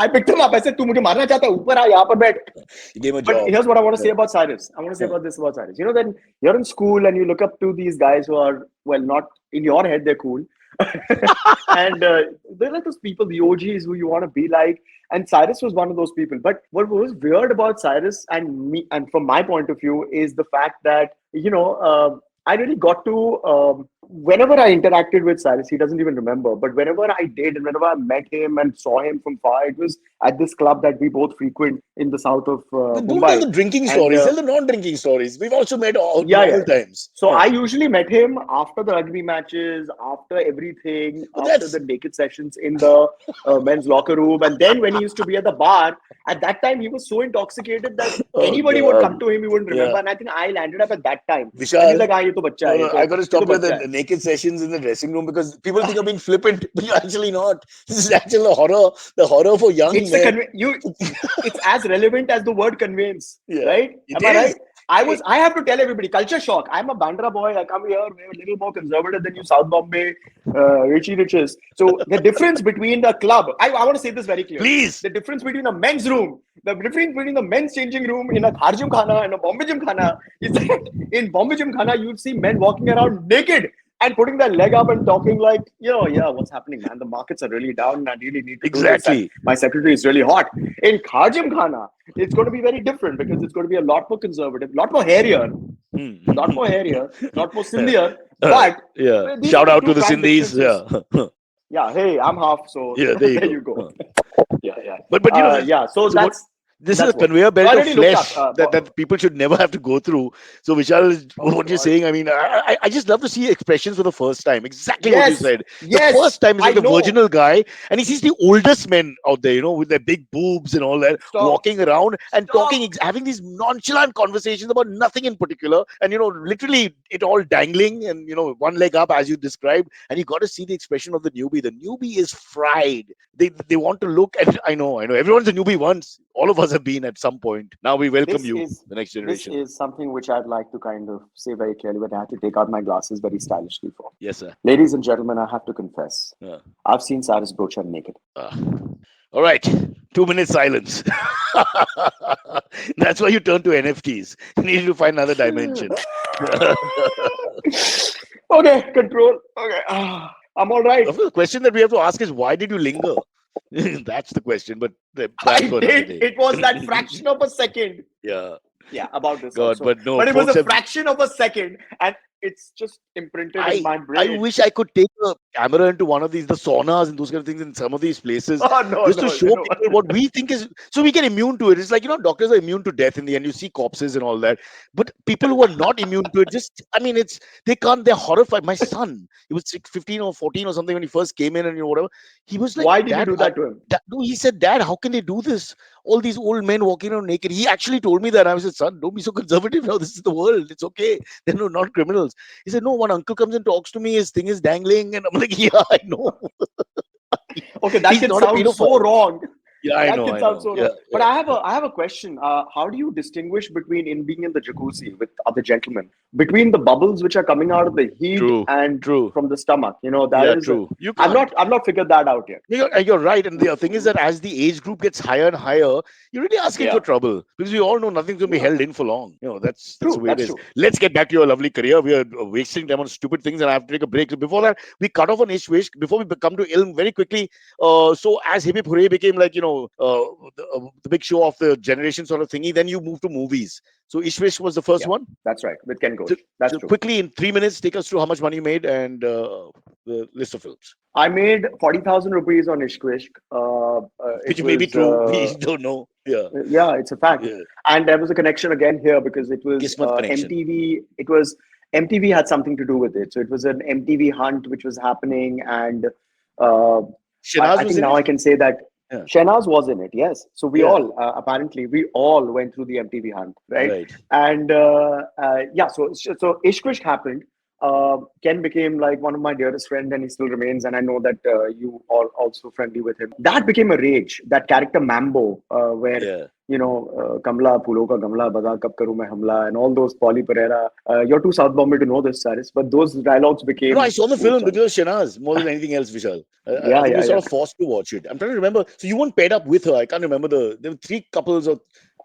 S3: I picked him up I said तू मुझे मारना चाहता है ऊपर आ यहाँ पर बैठ
S2: You gave him a
S3: but
S2: job.
S3: here's what I want to say
S2: Yeah.
S3: about Cyrus I want to say
S2: Yeah.
S3: about this about Cyrus then you're in school and you look up to these guys who are well not in your head they're cool and they're like those people, the OGs who you want to be like. And Cyrus was one of those people. But what was weird about Cyrus and me, and from my point of view, is the fact that I really got to whenever I interacted with Cyrus, he doesn't even remember. But whenever I did, and whenever I met him and saw him from far, it was at this club that we both frequent in the south of
S2: But don't tell
S3: Mumbai.
S2: the drinking
S3: And
S2: stories. Tell the non-drinking stories. We've also met all
S3: yeah.
S2: normal times.
S3: So
S2: Yeah.
S3: I usually met him after the rugby matches, after everything,
S2: But
S3: after the naked sessions in the men's locker room. And then when he used to be at the bar, at that time he was so intoxicated that
S2: Oh
S3: anybody would come
S2: God.
S3: to him, he wouldn't
S2: Yeah.
S3: remember. And I think I landed up at that time. And he's
S2: Vishal,
S3: like, "Ah, ye to bacha hai,
S2: no, I got to
S3: ye
S2: stop
S3: to
S2: you.
S3: bacha hai."
S2: naked sessions in the dressing room because people think you're being flippant, but you're actually not. This is actually the horror for young
S3: It's
S2: men.
S3: it's as relevant as the word conveyance,
S2: Yeah,
S3: right?
S2: it
S3: Am I
S2: is.
S3: right? I have to tell everybody, culture shock. I'm a Bandra boy. I come here, we're a little more conservative than you, South Bombay, Richie Riches. So the difference between the club, I want to say this very clearly.
S2: Please.
S3: The difference between a men's room, the difference between the men's changing room in a Thar Gymkhana and a Bombay Gymkhana is that in Bombay Gymkhana, you'd see men walking around naked and putting their leg up and talking like, yeah, what's happening, man? The markets are really down and I really need to do this.
S2: Exactly.
S3: And my secretary is really hot. In Kharjim Khana, it's going to be very different because it's going to be a lot more conservative, a lot more hairier, not more Sindhier. But
S2: yeah,
S3: these
S2: shout
S3: are
S2: out
S3: two
S2: to the
S3: prime
S2: Sindhis.
S3: differences.
S2: Yeah,
S3: Yeah, hey, I'm half, so
S2: yeah, there you go.
S3: go. Yeah.
S2: But
S3: Yeah, so that's
S2: this is a
S3: what.
S2: conveyor
S3: So I
S2: belt of
S3: already looked
S2: flesh
S3: up,
S2: that people should never have to go through. So Vishal, what you're
S3: God.
S2: saying, I mean, I just love to see expressions for the first time. Exactly what you
S3: Yes,
S2: said.
S3: yes,
S2: The first time is
S3: I
S2: like the
S3: know.
S2: virginal guy, and he sees the oldest men out there, with their big boobs and all that,
S3: Stop.
S2: walking around and
S3: Stop.
S2: talking, having these nonchalant conversations about nothing in particular, and literally it all dangling and one leg up as you described, and you got to see the expression of the newbie. The newbie is fried. They want to look at. I know. Everyone's a newbie once. All of us have been at some point. Now we welcome the next generation.
S3: This is something which I'd like to kind of say very clearly, but I have to take out my glasses very stylishly for.
S2: Yes, sir.
S3: Ladies and gentlemen, I have to confess.
S2: Yeah.
S3: I've seen Cyrus Brocha naked.
S2: All right. 2 minutes silence. That's why you turn to NFTs. You need to find another dimension.
S3: Okay, control. Okay. I'm all right.
S2: The question that we have to ask is, why did you linger? That's the question, but
S3: I did. It was that fraction of a second.
S2: Yeah.
S3: Yeah, about this
S2: God,
S3: also.
S2: but no.
S3: But it was a fraction of a second, and it's just imprinted in my brain.
S2: I wish I could take a camera into one of the saunas and those kind of things in some of these places, just to show people what we think is, so we get immune to it. It's like, doctors are immune to death in the end. You see corpses and all that, but people who are not immune to it, they're horrified. My son, he was 15 or 14 or something when he first came in, and whatever. He was like,
S3: why did you do that to him?
S2: No, he said, Dad, how can they do this? All these old men walking around naked. He actually told me that. I said, son, don't be so conservative now. This is the world. It's okay. They're not criminals. He said, no, one uncle comes and talks to me. His thing is dangling. And I'm like, yeah, I know.
S3: Okay, that can sound so wrong.
S2: Yeah, I know.
S3: So
S2: yeah,
S3: but I have a question. How do you distinguish between being in the jacuzzi with other gentlemen, between the bubbles which are coming out of the heat and from the stomach? That is
S2: true.
S3: I've not figured that out yet.
S2: You're right. And the thing is that as the age group gets higher and higher, you're really asking for trouble, because we all know nothing's going to be held in for long. That's the way it is. True. Let's get back to your lovely career. We are wasting time on stupid things, and I have to take a break. Before that, we cut off on Ishwish. Before we come to Ilm very quickly. So as Hip Hip Hurray became like, the big show of the generation sort of thingy, then you moved to movies. So Ishwish was the first one?
S3: That's right, with Ken Ghosh. That's true.
S2: Quickly, in 3 minutes, take us through how much money you made and the list of films.
S3: I made 40,000 rupees on Ishwish.
S2: Which may be true. We don't know. Yeah.
S3: Yeah, it's a fact. Yeah. And there was a connection again here because it was MTV. It was MTV had something to do with it. So it was an MTV hunt which was happening, and I think now I can say that Shehnaz was in it. Yes. So we all apparently went through the MTV hunt, right? And so Ishwish happened. Ken became like one of my dearest friends, and he still remains. And I know that you are also friendly with him. That became a rage. That character Mambo, where Kamla, Phulo ka Gamla, Baza Kab Karu Main Hamla, and all those Pauly Pereira. You're too South Bombay to know this, Cyrus, but those dialogues became.
S2: No, I saw the film because of Shehnaz more than anything else, Vishal. I think we were sort of forced to watch it. I'm trying to remember. So you weren't paired up with her. I can't remember there were three couples or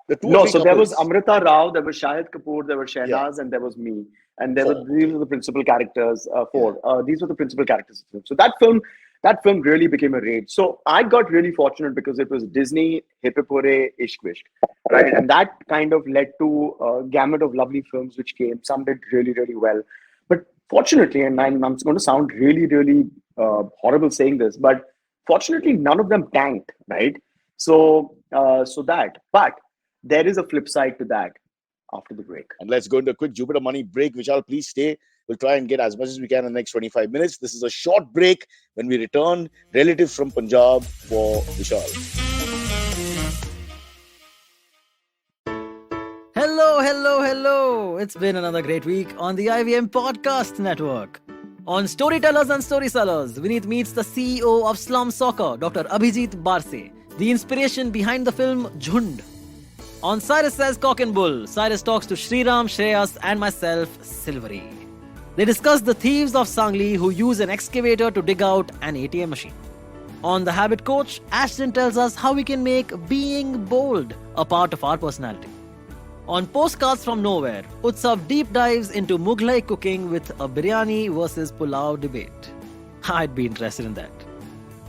S2: the two. No, so
S3: there was Amrita Rao, there was Shahid Kapoor, there was Shehnaz, and there was me. And these were the principal characters. These were the principal characters. So that film really became a rage. So I got really fortunate because it was Disney, Hip Hip Hurray, Ishq Vishk, right? And that kind of led to a gamut of lovely films which came. Some did really, really well. But fortunately, and I'm going to sound really, really horrible saying this, but fortunately, none of them tanked, right? But there is a flip side to that. After the break.
S2: And let's go into a quick Jupiter Money break. Vishal, please stay. We'll try and get as much as we can in the next 25 minutes. This is a short break. When we return, relatives from Punjab for Vishal.
S6: Hello. It's been another great week on the IVM Podcast Network. On Storytellers and Storysellers, Vineet meets the CEO of Slum Soccer, Dr. Abhijit Barse, the inspiration behind the film Jhund. On Cyrus Says Cock and Bull, Cyrus talks to Shriram, Shreyas and myself, Silverie. They discuss the thieves of Sangli who use an excavator to dig out an ATM machine. On The Habit Coach, Ashton tells us how we can make being bold a part of our personality. On Postcards from Nowhere, Utsav deep dives into Mughlai cooking with a biryani versus pulao debate. I'd be interested in that.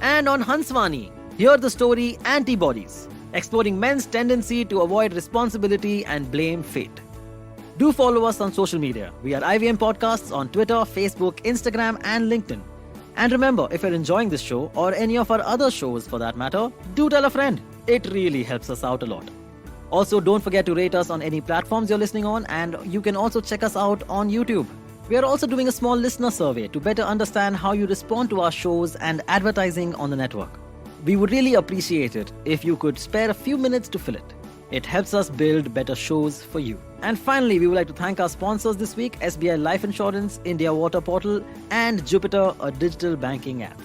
S6: And on Hanswani, hear the story Antibodies, exploring men's tendency to avoid responsibility and blame fate. Do follow us on social media. We are IVM Podcasts on Twitter, Facebook, Instagram and LinkedIn. And remember, if you're enjoying this show or any of our other shows for that matter, do tell a friend. It really helps us out a lot. Also, don't forget to rate us on any platforms you're listening on, and you can also check us out on YouTube. We are also doing a small listener survey to better understand how you respond to our shows and advertising on the network. We would really appreciate it if you could spare a few minutes to fill it. It helps us build better shows for you. And finally, we would like to thank our sponsors this week, SBI Life Insurance, India Water Portal, and Jupiter, a digital banking app.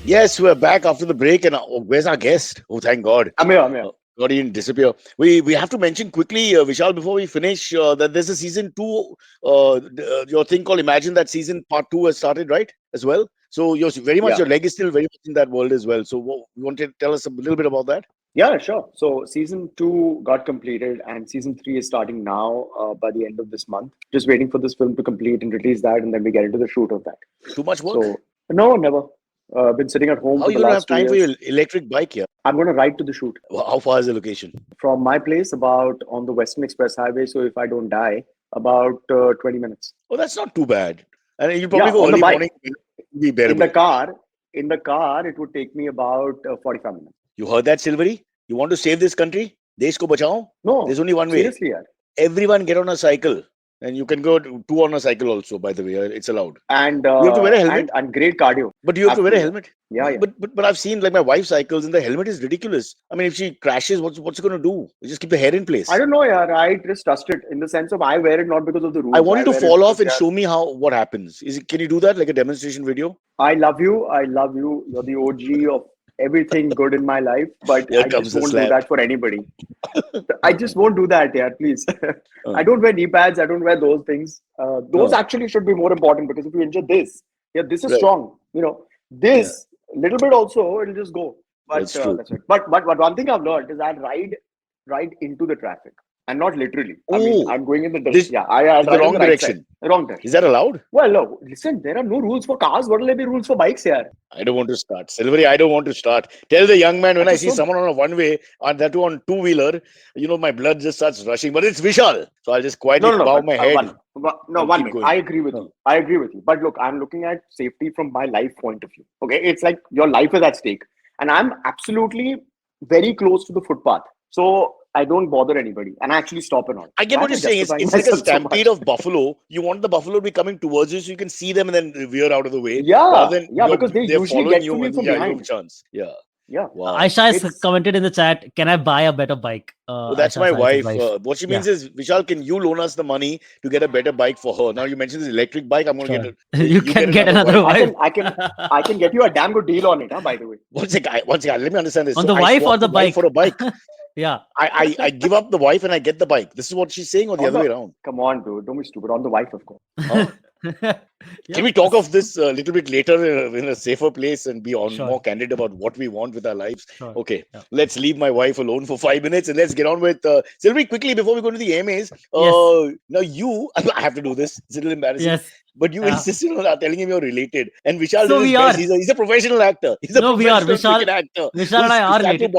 S2: Yes, we're back after the break, and where's our guest? Oh, thank God.
S3: I'm here.
S2: God, he didn't disappear. We have to mention quickly, Vishal, before we finish, that there's a season 2, your thing called Imagine That Season Part 2 has started, right? As well. So you're very much, your leg is still very much in that world as well. So you want to tell us a little bit about that?
S3: Yeah, sure. So season 2 got completed and season 3 is starting now by the end of this month. Just waiting for this film to complete and release that, and then we get into the shoot of that.
S2: Too much work?
S3: So, no, never. Been sitting at home.
S2: How are you going to have time for your electric bike here?
S3: I'm going to ride to the shoot.
S2: How far is the location?
S3: From my place, about on the Western Express Highway. So if I don't die, about 20 minutes.
S2: Oh, that's not too bad. And you probably go
S3: on
S2: early
S3: the bike.
S2: morning. Be bearable.
S3: In the car, it would take me about 45 minutes.
S2: You heard that, Silverie? You want to save this country? Desh ko bachao?
S3: No.
S2: There's only one way.
S3: Seriously, yaar.
S2: Everyone get on a cycle. And you can go 2 on a cycle also, by the way. It's allowed.
S3: And
S2: you have to wear a helmet.
S3: And great cardio.
S2: But you have to wear a helmet.
S3: Yeah.
S2: But I've seen like my wife cycles and the helmet is ridiculous. I mean, if she crashes, what's it going to do? You just keep the hair in place.
S3: I don't know, yaar. I just trust it in the sense of I wear it not because of the rules.
S2: I want you to fall off and show me what happens. Can you do that like a demonstration video?
S3: I love you. You're the OG of everything good in my life, but I just won't do that for anybody. I just won't do that, yeah, please. I don't wear knee pads. I don't wear those things. Those actually should be more important, because if you injure this, this is strong. This little bit also, it'll just go. But
S2: that's true.
S3: That's right. But one thing I've learned is I ride into the traffic. And not literally. I mean, I'm going in the direction.
S2: The wrong direction.
S3: The wrong direction.
S2: Is that allowed?
S3: Well, no. Listen, there are no rules for cars. What will there be rules for bikes here?
S2: I don't want to start. Silverie, I don't want to start. Tell the young man when I see someone on a one-way, and that too on two-wheeler, my blood just starts rushing. But it's Vishal. So I'll just quietly bow my head.
S3: One minute. I agree with you. I agree with you. But look, I'm looking at safety from my life point of view. Okay? It's like your life is at stake. And I'm absolutely very close to the footpath. So I don't bother anybody, and I actually stop and all.
S2: I get what you're saying. It's like a stampede of buffalo. You want the buffalo to be coming towards you so you can see them and then veer out of the way.
S3: Yeah, because they usually get to me from behind.
S2: You have a chance. Yeah.
S6: Wow. Aisha has commented in the chat, can I buy a better bike?
S2: That's Aisha, my wife. What she means is, Vishal, can you loan us the money to get a better bike for her? Now you mentioned this electric bike. I'm going to get it.
S6: You can get another wife.
S3: I can get you a damn good deal on it, by the way.
S2: One second. Let me understand this.
S6: On the wife or the bike?
S2: For a bike.
S6: Yeah.
S2: I give up the wife and I get the bike. This is what she's saying, or the other way around?
S3: Come on, dude. Don't be stupid. On the wife, of course.
S2: Can we talk of this a little bit later in a safer place and be more candid about what we want with our lives? Sure. Okay. Yeah. Let's leave my wife alone for 5 minutes and let's get on with Silverie quickly before we go to the AMAs. Now I have to do this. It's a little embarrassing.
S6: Yes.
S2: But you insisted on telling him you're related. And Vishal
S6: is
S2: he's a professional actor. He's a professional actor.
S6: Vishal and I are related.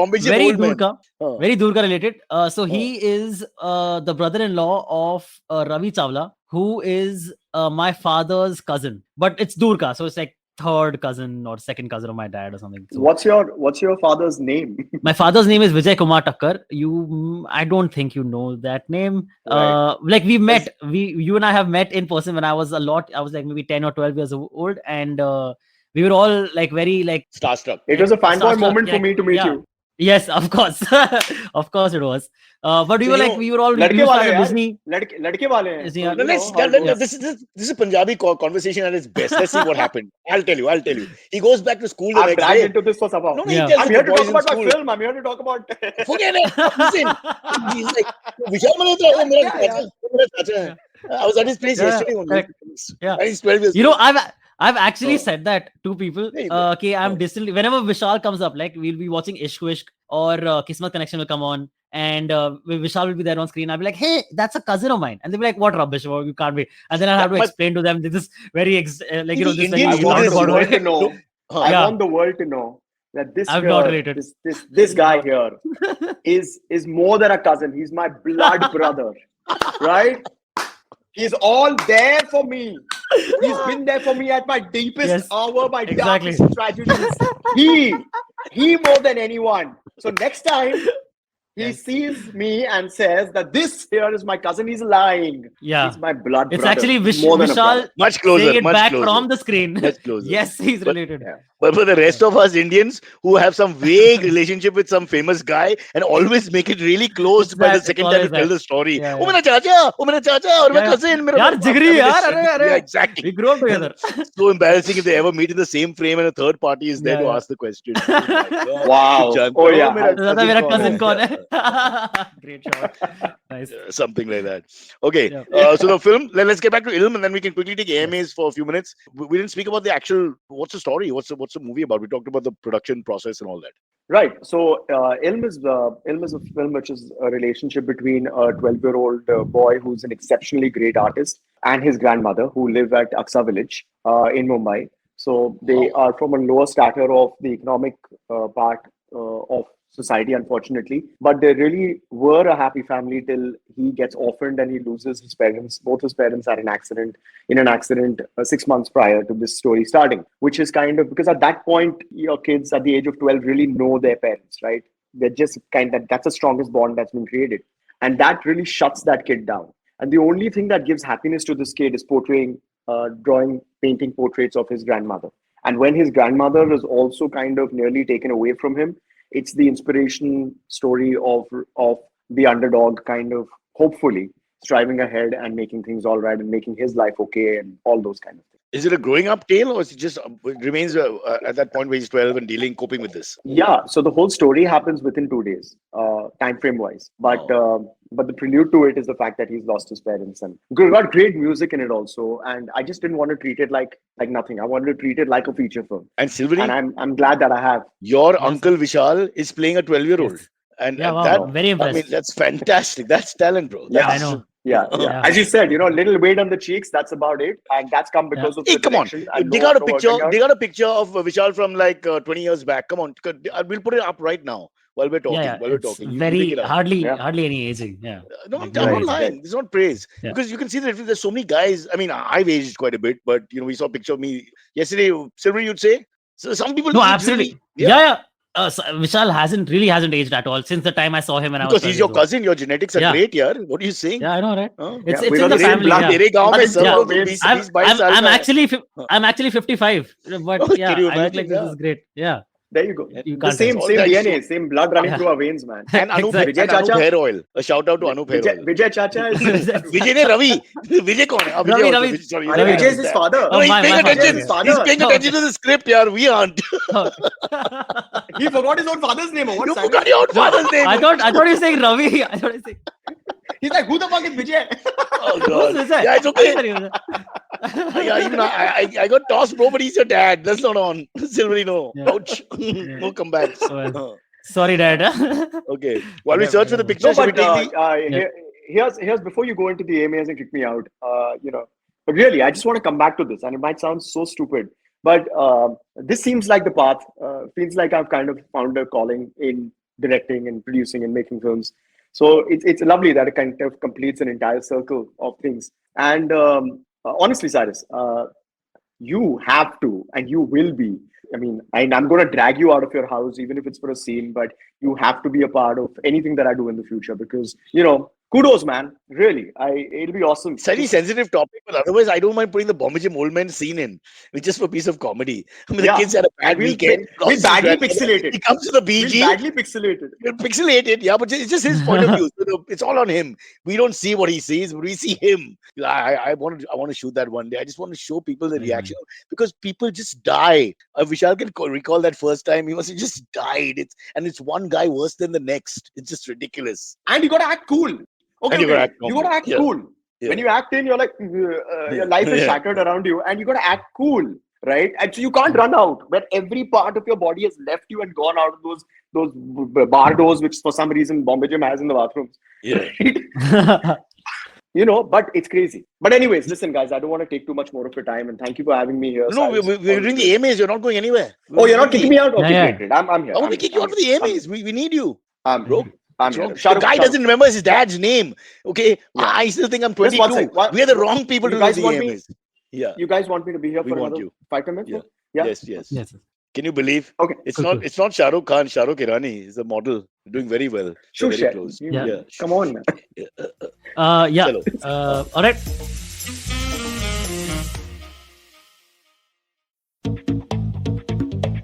S6: Very Durga related. He is the brother-in-law of Ravi Chawla, who is my father's cousin. But it's Durga, so it's like third cousin or second cousin of my dad or something. So,
S3: what's your father's name?
S6: My father's name is Vijay Kumar Takkar. I don't think you know that name. Right. Like we met, you and I have met in person when I was like maybe 10 or 12 years old, and we were all like very like
S2: starstruck.
S3: It was a fanboy moment for me to meet you.
S6: Yes, of course. Of course it was. But we
S2: So,
S6: were
S2: you
S6: like,
S2: know,
S6: we were all
S3: लड़के
S6: huge
S3: वाले
S6: fans
S3: हैं
S6: of
S3: यार,
S6: Disney.
S3: लड़के वाले हैं.
S6: Disney,
S3: So,
S6: yeah.
S3: you know
S2: let's
S3: how it goes.
S2: this is a Punjabi conversation at its best. Let's see what happened. I'll tell you. He goes back to school the
S3: I'm
S2: next
S3: dragged
S2: day.
S3: into this for somehow.
S2: No, he
S6: Yeah.
S2: tells
S3: I'm
S2: the
S3: here to
S2: boys
S3: talk
S2: in
S3: about my
S2: school.
S3: film. I'm here to talk about.
S2: Forget it. Listen, he's like, Vishal Malhotra,
S3: क्या
S2: oh, mera
S3: क्या
S2: chacha,
S3: यार?
S2: oh, mera chacha hai.
S6: Yeah.
S2: I was at his place
S6: Yeah,
S2: yesterday only.
S6: correct. Yeah.
S2: And he's 12 years
S6: You know,
S2: old.
S6: I've actually
S2: Oh.
S6: said that to people.
S2: There you go.
S6: Okay, I'm
S2: Oh.
S6: distantly. Whenever Vishal comes up, like we'll be watching Ishq Wishq or Kismet Connection will come on, and Vishal will be there on screen. I'll be like, "Hey, that's a cousin of mine," and they'll be like, "What rubbish? Well, you can't be." And then I'll have to
S2: But
S6: explain to them this is very, like
S2: see, the
S6: this
S2: Indians
S6: very
S2: do this,
S6: roundabout
S2: you know.
S3: world to know.
S2: No, huh.
S3: I
S6: Yeah.
S3: want the world to know that this
S6: I'm not
S3: here,
S6: related.
S3: this guy here is more than a cousin. He's my blood brother, right? He's all there for me. He's been there for me at my deepest
S6: Yes,
S3: hour, my
S6: exactly.
S3: darkest tragedies. He more than anyone. So next time he
S6: Yes.
S3: sees me and says that this here is my cousin, he's lying.
S6: Yeah.
S3: He's my blood
S6: It's
S3: brother.
S6: actually
S3: He's more than a
S6: Vishal
S3: brother.
S2: Much closer,
S6: saying it
S2: much
S6: back
S2: closer.
S6: from the screen.
S2: Much closer.
S6: Yes, he's
S2: But-
S6: related.
S3: Yeah.
S2: But for the rest of us Indians who have some vague relationship with some famous guy and always make it really close by the
S6: It's
S2: second time
S6: always
S2: to tell
S6: that.
S2: the story.
S6: Yeah,
S2: Oh,
S6: yeah.
S2: mera chacha, or my
S6: Yeah,
S2: cousin.
S6: yeah. Yaar, jigri yaar, arre.
S2: Yeah, exactly.
S6: We grew up together.
S2: So embarrassing if they ever meet in the same frame and a third party is there
S6: Yeah,
S2: to
S6: yeah.
S2: ask the question. Oh my God.
S3: Wow.
S2: Janta,
S3: Oh yeah.
S2: mera
S6: Zada mera cousin
S2: kaun
S6: kaun hai? Great shot. Nice.
S2: Something like that. Okay,
S6: Yeah.
S2: so the film. Let's get back to Ilm, and then we can quickly take AMAs for a few minutes. We didn't speak about the actual. What's the story? What's the movie about? We talked about the production process and all that.
S3: Right. So, Ilm is a film which is a relationship between a 12-year-old boy who's an exceptionally great artist and his grandmother who live at Aksa village in Mumbai. So they are from a lower strata of the economic part of society, unfortunately. But they really were a happy family till he gets orphaned and he loses his parents. Both his parents are in an accident 6 months prior to this story starting, which is kind of because at that point, your kids at the age of 12 really know their parents, right? They're just that's the strongest bond that's been created. And that really shuts that kid down. And the only thing that gives happiness to this kid is painting portraits of his grandmother. And when his grandmother is also kind of nearly taken away from him, it's the inspiration story of the underdog kind of hopefully striving ahead and making things all right and making his life okay and all those kind of things.
S2: Is it a growing up tale, or is it just it remains at that point where he's 12 and coping with this?
S3: Yeah, so the whole story happens within 2 days, time frame wise. But the prelude to it is the fact that he's lost his parents and got great music in it also. And I just didn't want to treat it like nothing. I wanted to treat it like a feature film.
S2: And Silverie,
S3: And I'm glad that I have.
S2: your
S6: Yes.
S2: uncle Vishal is playing a 12-year-old.
S6: Yes.
S2: And
S6: Yeah, wow.
S2: that,
S6: I'm very
S2: I
S6: impressed.
S2: mean, that's fantastic. That's talent, bro.
S3: Yeah,
S6: I
S2: That's,
S6: know.
S3: Yeah.
S6: Yeah.
S3: As you said, little weight on the cheeks. That's about it, and that's come because of
S2: Hey,
S3: the
S2: come on.
S3: direction. And
S2: They
S3: no-
S2: got a
S3: no
S2: picture.
S3: working out.
S2: They got a picture of Vishal from like 20 years back. Come on, we'll put it up right now while we're talking.
S6: Yeah,
S2: While we're
S6: it's
S2: talking, you
S6: very
S2: take it up.
S3: Yeah.
S6: hardly any aging. Yeah.
S2: No,
S6: Like,
S2: I'm
S6: no
S2: not
S6: aging.
S2: lying. It's not praise
S6: Yeah.
S2: because you can see that there's so many guys. I mean, I've aged quite a bit, but we saw a picture of me yesterday. Silvery, you'd say. So some people.
S6: No,
S2: age
S6: absolutely.
S2: really-
S6: Yeah. Vishal hasn't aged at all since the time I saw him when I was
S2: Because he's
S6: 12
S2: your
S6: years old.
S2: cousin. Your genetics are
S6: Yeah.
S2: great, yeah. What are you saying?
S6: Yeah, I know, right?
S2: Huh?
S6: It's
S3: Yeah, we
S6: in
S3: got
S6: the
S3: the same
S6: family.
S3: blood.
S6: Yeah.
S2: तेरे गांव में
S3: Yeah.
S2: सब लोग 20
S6: I'm
S2: 22 साल
S6: I'm
S2: का है.
S6: actually 55, but
S2: Oh,
S6: yeah,
S2: can you
S6: I look
S2: imagine?
S6: like this
S2: Yeah.
S6: is great. Yeah,
S3: There you go.
S6: you
S3: The
S6: can't
S3: same
S2: tell.
S3: same
S2: All that
S3: DNA, same blood running
S6: Yeah.
S3: through our veins, man.
S2: And Anup,
S6: Exactly.
S3: Vijay
S2: and Anup
S3: Chacha.
S2: hair oil. A shout out to Anup hair oil.
S3: Vijay Chacha is
S2: Vijay ne Ravi. Vijay kaun hai? Vijay
S6: Ravi,
S2: also.
S6: Ravi.
S2: Vijay, sorry.
S3: Ravi,
S2: yeah,
S3: Vijay is his
S2: that.
S3: father.
S2: No, he's
S6: my
S2: paying
S6: father,
S2: attention.
S3: Vijay is his
S2: He's
S3: father.
S2: paying attention to the script, yaar. We aren't.
S3: He forgot his own father's name. Or what?
S2: You
S3: Simon?
S2: forgot your own father's name.
S6: I thought you were saying Ravi. I thought you were saying
S3: He's like, who the fuck is Vijay?
S2: Oh
S6: who's
S2: God.
S6: Vijay?
S2: Yeah, it's okay.
S6: okay.
S2: Yeah, even I got tossed, bro, but he's your dad. That's not on. Silvery, no.
S6: Yeah.
S2: Ouch. No comebacks.
S6: Well, sorry, Dad.
S2: Okay. While we
S6: Whatever,
S2: search for the
S6: whatever.
S2: picture,
S3: No,
S2: shall we
S3: but
S2: take the...
S3: here's before you go into the AMAs and kick me out, but really, I just want to come back to this, and it might sound so stupid, but this seems like the path. Feels like I've kind of found a calling in directing and producing and making films. So it's lovely that it kind of completes an entire circle of things. And honestly, Cyrus, you have to, and you will be. I mean, I'm going to drag you out of your house, even if it's for a scene, but you have to be a part of anything that I do in the future because, kudos, man. Really, it'll be awesome.
S2: Slightly sensitive topic, but otherwise, I don't mind putting the Bombay Gym old man scene in, which is for a piece of comedy. I mean, the
S3: Yeah,
S2: kids had a bad
S3: and
S2: weekend.
S3: we'll
S2: Lost his
S3: badly
S2: grandmother.
S3: pixelate it.
S2: He comes to the
S3: We'll
S2: BG.
S3: badly pixelate it.
S2: Pixelated, yeah, but it's just his point of view. So it's all on him. We don't see what he sees, but we see him. I want to shoot that one day. I just want to show people the reaction because people just die. Vishal can recall that first time he must have just died. It's one guy worse than the next. It's just ridiculous.
S3: And you gotta act cool. Okay,
S2: You gotta act
S3: you gotta act
S2: normal.
S3: cool. When you act in, you're like your life is shattered around you, and you gotta act cool, right? And so you can't run out when every part of your body has left you and gone out of those bar doors, which for some reason Bombay Gym has in the bathrooms.
S2: Yeah.
S3: But it's crazy. But anyways, listen, guys, I don't want to take too much more of your time, and thank you for having me here.
S2: No, we're doing the AMAs. You're not going anywhere.
S3: Oh, you're not kicking me out? Okay, great. I'm here.
S2: I want to kick you out for the AMAs. We need you.
S3: Bro.
S2: The guy doesn't remember his dad's name. Okay, I still think I'm 22. We are the wrong people to do the AMAs. Yeah.
S3: You guys want me to be here for another 5 minutes?
S2: Yeah. Yes. Can you believe?
S3: Okay.
S2: It's not Shah Rukh Khan, Shah Rukh Irani. He's a model. Doing very well.
S3: Sure,
S2: very close.
S3: Yeah. Come on, man.
S6: All right.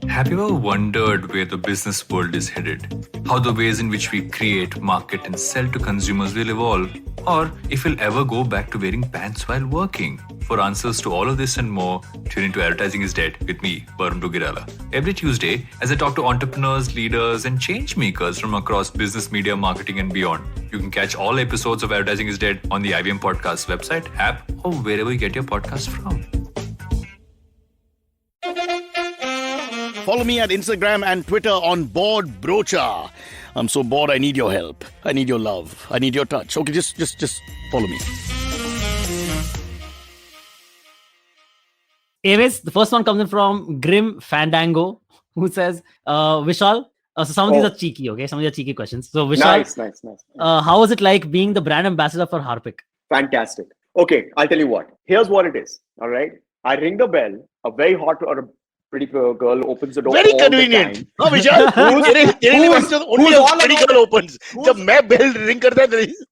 S7: Have you ever wondered where the business world is headed? How the ways in which we create, market, and sell to consumers will evolve? Or if we'll ever go back to wearing pants while working? For answers to all of this and more, tune into Advertising is Dead with me, Maroon. Every Tuesday, as I talk to entrepreneurs, leaders, and change makers from across business, media, marketing, and beyond. You can catch all episodes of Advertising is Dead on the IBM Podcast website, app, or wherever you get your podcast from.
S4: Follow me at Instagram and Twitter on Bored Brocha. I'm so bored, I need your help. I need your love. I need your touch. Okay, just follow me.
S6: Anyways, the first one comes in from Grim Fandango, who says, Vishal, so some of these are cheeky, okay? Some of these are cheeky questions. So Vishal,
S3: nice.
S6: How was it like being the brand ambassador for Harpic?
S3: Fantastic. Okay, I'll tell you what. Here's what it is, all right? I ring the bell, a very hot or a pretty girl opens the door.
S2: Very convenient. No, Vishal. Only a pretty girl opens.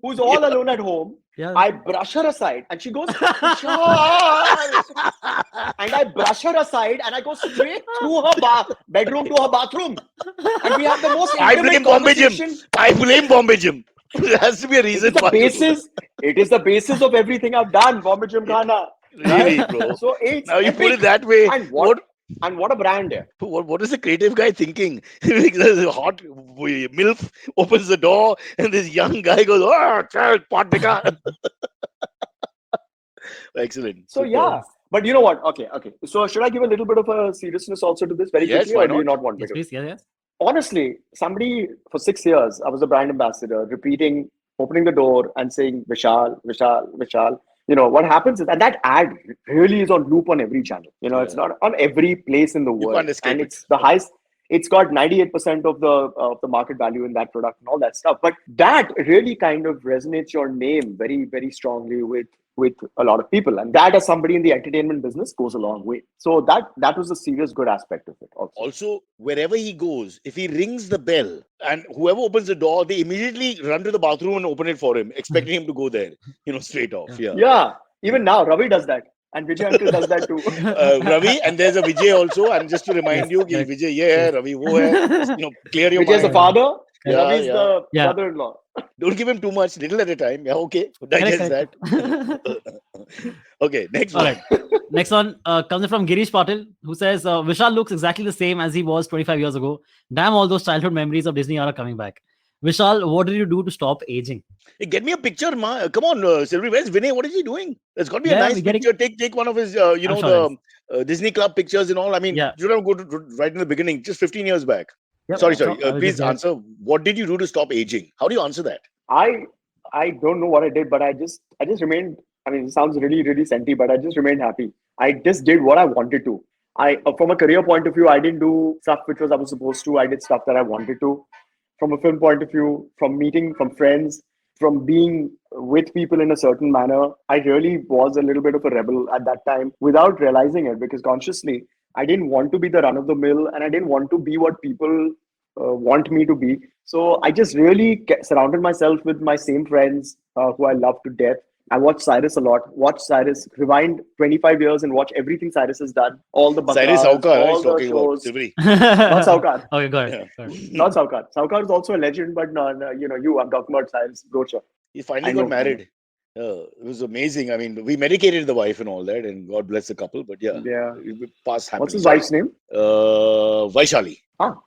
S3: Who's all alone at home.
S6: Yeah.
S3: I brush her aside and she goes, Vishal! And I brush her aside and I go straight through her bedroom to her bathroom. And we have the most intimate conversation.
S2: I blame Bombay Gym. There has to be a reason
S3: why. It is the basis of everything I've done, Bombay Gymkhana.
S2: Really, bro.
S3: So it's
S2: now you put it that way.
S3: And what a brand there.
S2: What is the creative guy thinking? There's a hot MILF opens the door and this young guy goes, oh, child, pot bika. Excellent.
S3: So, yeah. But you know what? Okay. So, should I give a little bit of a seriousness also to this very quickly?
S2: Why
S3: or do you not want me to?
S6: Yes.
S3: Honestly, somebody for 6 years, I was a brand ambassador, opening the door and saying, Vishal, Vishal, Vishal. What happens is, and that ad really is on loop on every channel. It's not on every place in the world. And it's the highest, it's got 98% of the market value in that product and all that stuff. But that really kind of resonates your name very, very strongly with a lot of people. And that, as somebody in the entertainment business, goes a long way. So that was a serious good aspect of it.
S2: Also, wherever he goes, if he rings the bell and whoever opens the door, they immediately run to the bathroom and open it for him, expecting him to go there, straight off.
S3: Yeah. Even now, Ravi does that. And Vijay uncle does that too.
S2: Ravi, and there's a Vijay also. And just to remind you, Vijay, yeah, Ravi, wo hai. Clear your mind.
S3: Vijay's the father. Ravi is the brother-in-law.
S2: Don't give him too much, little at a time. Yeah, okay. Digest that. Okay, next one.
S6: Right. Next one comes in from Girish Patil, who says, Vishal looks exactly the same as he was 25 years ago. Damn, all those childhood memories of Disney are coming back. Vishal, what did you do to stop aging?
S2: Hey, get me a picture, ma. Come on, Silverie. Where's Vinay? What is he doing? There's got to be a nice picture. Take one of his, the Disney Club pictures and all. I mean, you don't go to right in the beginning, just 15 years back. Yep. Sorry. Please answer. What did you do to stop aging? How do you answer that?
S3: I don't know what I did, but I just remained. I mean, it sounds really, really senti, but I just remained happy. I just did what I wanted to. From a career point of view, I didn't do stuff which I was supposed to. I did stuff that I wanted to. From a film point of view, from meeting, from friends, from being with people in a certain manner, I really was a little bit of a rebel at that time without realizing it, because consciously, I didn't want to be the run of the mill and I didn't want to be what people want me to be. So I just really surrounded myself with my same friends who I love to death. I watch Cyrus a lot. Watch Cyrus, rewind 25 years and watch everything Cyrus has done. All the
S2: Cyrus
S3: bakras,
S2: Saukar, he's
S3: all the
S2: talking about
S3: shows.
S2: Silverie.
S3: Not Saukar.
S6: Okay, got
S2: Yeah.
S6: it. Got it.
S3: Not Saukar. Saukar is also a legend, but no, I'm talking about Cyrus Brocha.
S2: He finally
S3: I
S2: got
S3: know.
S2: married. It was amazing. I mean, we medicated the wife and all that, and God bless the couple. But yeah,
S3: Yeah.
S2: we passed happily.
S3: What's his wife's name?
S2: Vaishali.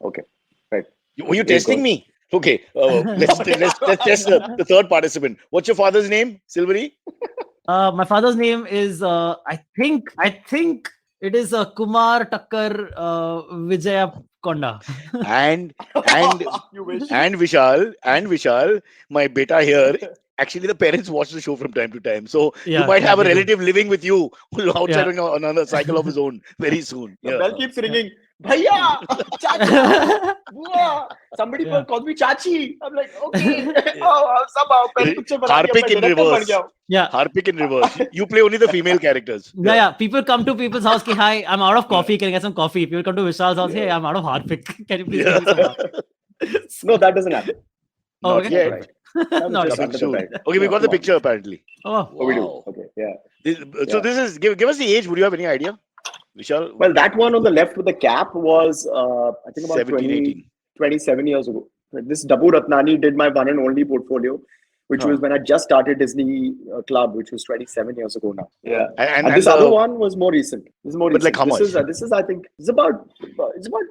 S3: Okay. Right.
S2: Were you
S3: There you
S2: testing
S3: go.
S2: me? Okay, let's test the third participant. What's your father's name, Silverie?
S6: My father's name is I think it is Kumar Takkar Vijaya Konda.
S2: And
S3: You wish.
S2: Vishal, my beta here. Actually, the parents watch the show from time to time, so you
S6: Yeah,
S2: might have a
S6: they do.
S2: relative living with you outside
S6: Yeah.
S2: on another cycle of his own very soon.
S3: The
S2: Yeah.
S3: bell keeps ringing. Bhaiya, Chacha, Bua. Somebody
S6: Yeah.
S3: calls me Chachi. I'm like, okay. Oh, somehow पहली picture बना दिया,
S2: Harpic
S3: मैं
S2: in
S3: director बन
S2: reverse.
S3: गया हूँ.
S6: Yeah.
S2: Harpic in reverse. You play only the female characters.
S6: Yeah. People come to people's house. Ki, hi, I'm out of coffee. Can I get some coffee? People come to Vishal's house. Hey, I'm out of Harpic. Can you please give me some Harpic?
S3: No, that doesn't happen.
S6: Oh,
S2: Not
S6: okay.
S2: yet.
S3: Right.
S6: Not
S3: Just
S6: yet.
S3: under the
S2: Soon.
S3: bed.
S2: Okay, we
S3: No,
S2: got the
S3: come on.
S2: picture apparently.
S6: Oh,
S3: Oh, we do.
S2: Wow.
S3: Okay, yeah.
S2: So
S3: Yeah.
S2: this is give us the age. Would you have any idea, Vishal?
S3: Well, that one on the left with the cap was, I think, about
S2: 17, 18.
S3: 27 years ago. This Dabu Ratnani did my one and only portfolio, which was when I just started Disney Club, which was 27 years ago now. Yeah. And this other one was more recent. This is more
S2: But
S3: recent.
S2: like how much?
S3: This is I think it's about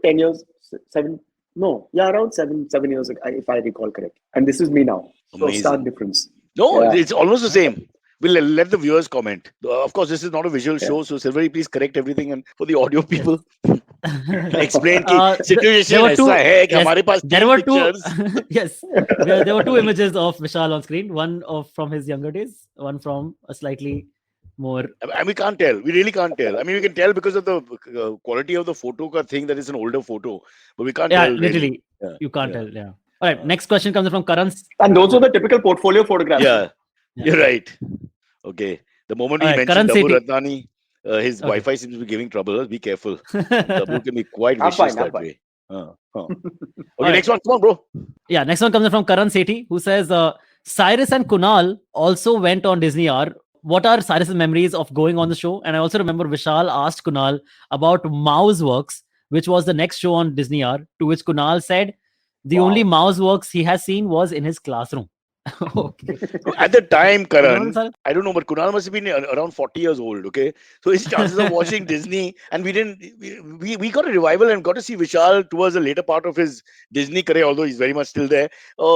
S3: 10 years, 7. No, yeah, around 7 years ago, if I recall correct. And this is me now. So
S2: Amazing.
S3: stark difference.
S2: No,
S3: Yeah.
S2: it's almost the same. We'll let the viewers comment. Of course, this is not a visual show, so Silverie, please correct everything. And for the audio people, explain कि situation
S6: there were two.
S2: ऐसा है कि
S6: Yes,
S2: हमारे पास
S6: there
S2: तीन
S6: were two.
S2: pictures.
S6: Yes, there were two images of Vishal on screen. One from his younger days. One from a slightly more.
S2: And we can't tell. We really can't tell. I mean, we can tell because of the quality of the photo ka thing that is an older photo, but we can't
S6: Yeah,
S2: tell.
S6: literally,
S2: Really.
S6: you can't tell. Yeah. All right. Next question comes from Karan.
S3: And those were the typical portfolio photographs.
S2: Yeah, you're right. Okay. The moment we
S6: Alright,
S2: mentioned
S6: Karan
S2: Dabu
S6: Sethi.
S2: Ratnani, his
S6: Okay.
S2: Wi-Fi seems to be giving trouble. Be careful. Dabu can be quite
S3: I'm
S2: vicious
S3: fine, I'm
S2: that
S3: fine.
S2: way. Okay,
S6: Alright.
S2: next one. Come on, bro.
S6: Yeah, next one comes in from Karan Sethi, who says Cyrus and Kunal also went on Disney R. What are Cyrus's memories of going on the show? And I also remember Vishal asked Kunal about Mouse Works, which was the next show on Disney R, to which Kunal said the only Mouse Works he has seen was in his classroom. Okay.
S2: At the time,
S6: You know,
S2: Karan,
S6: Cyrus?
S2: I don't know, but Kunal must have been around 40 years old, okay? So his chances of watching Disney, and we got a revival and got to see Vishal towards the later part of his Disney career, although he's very much still there,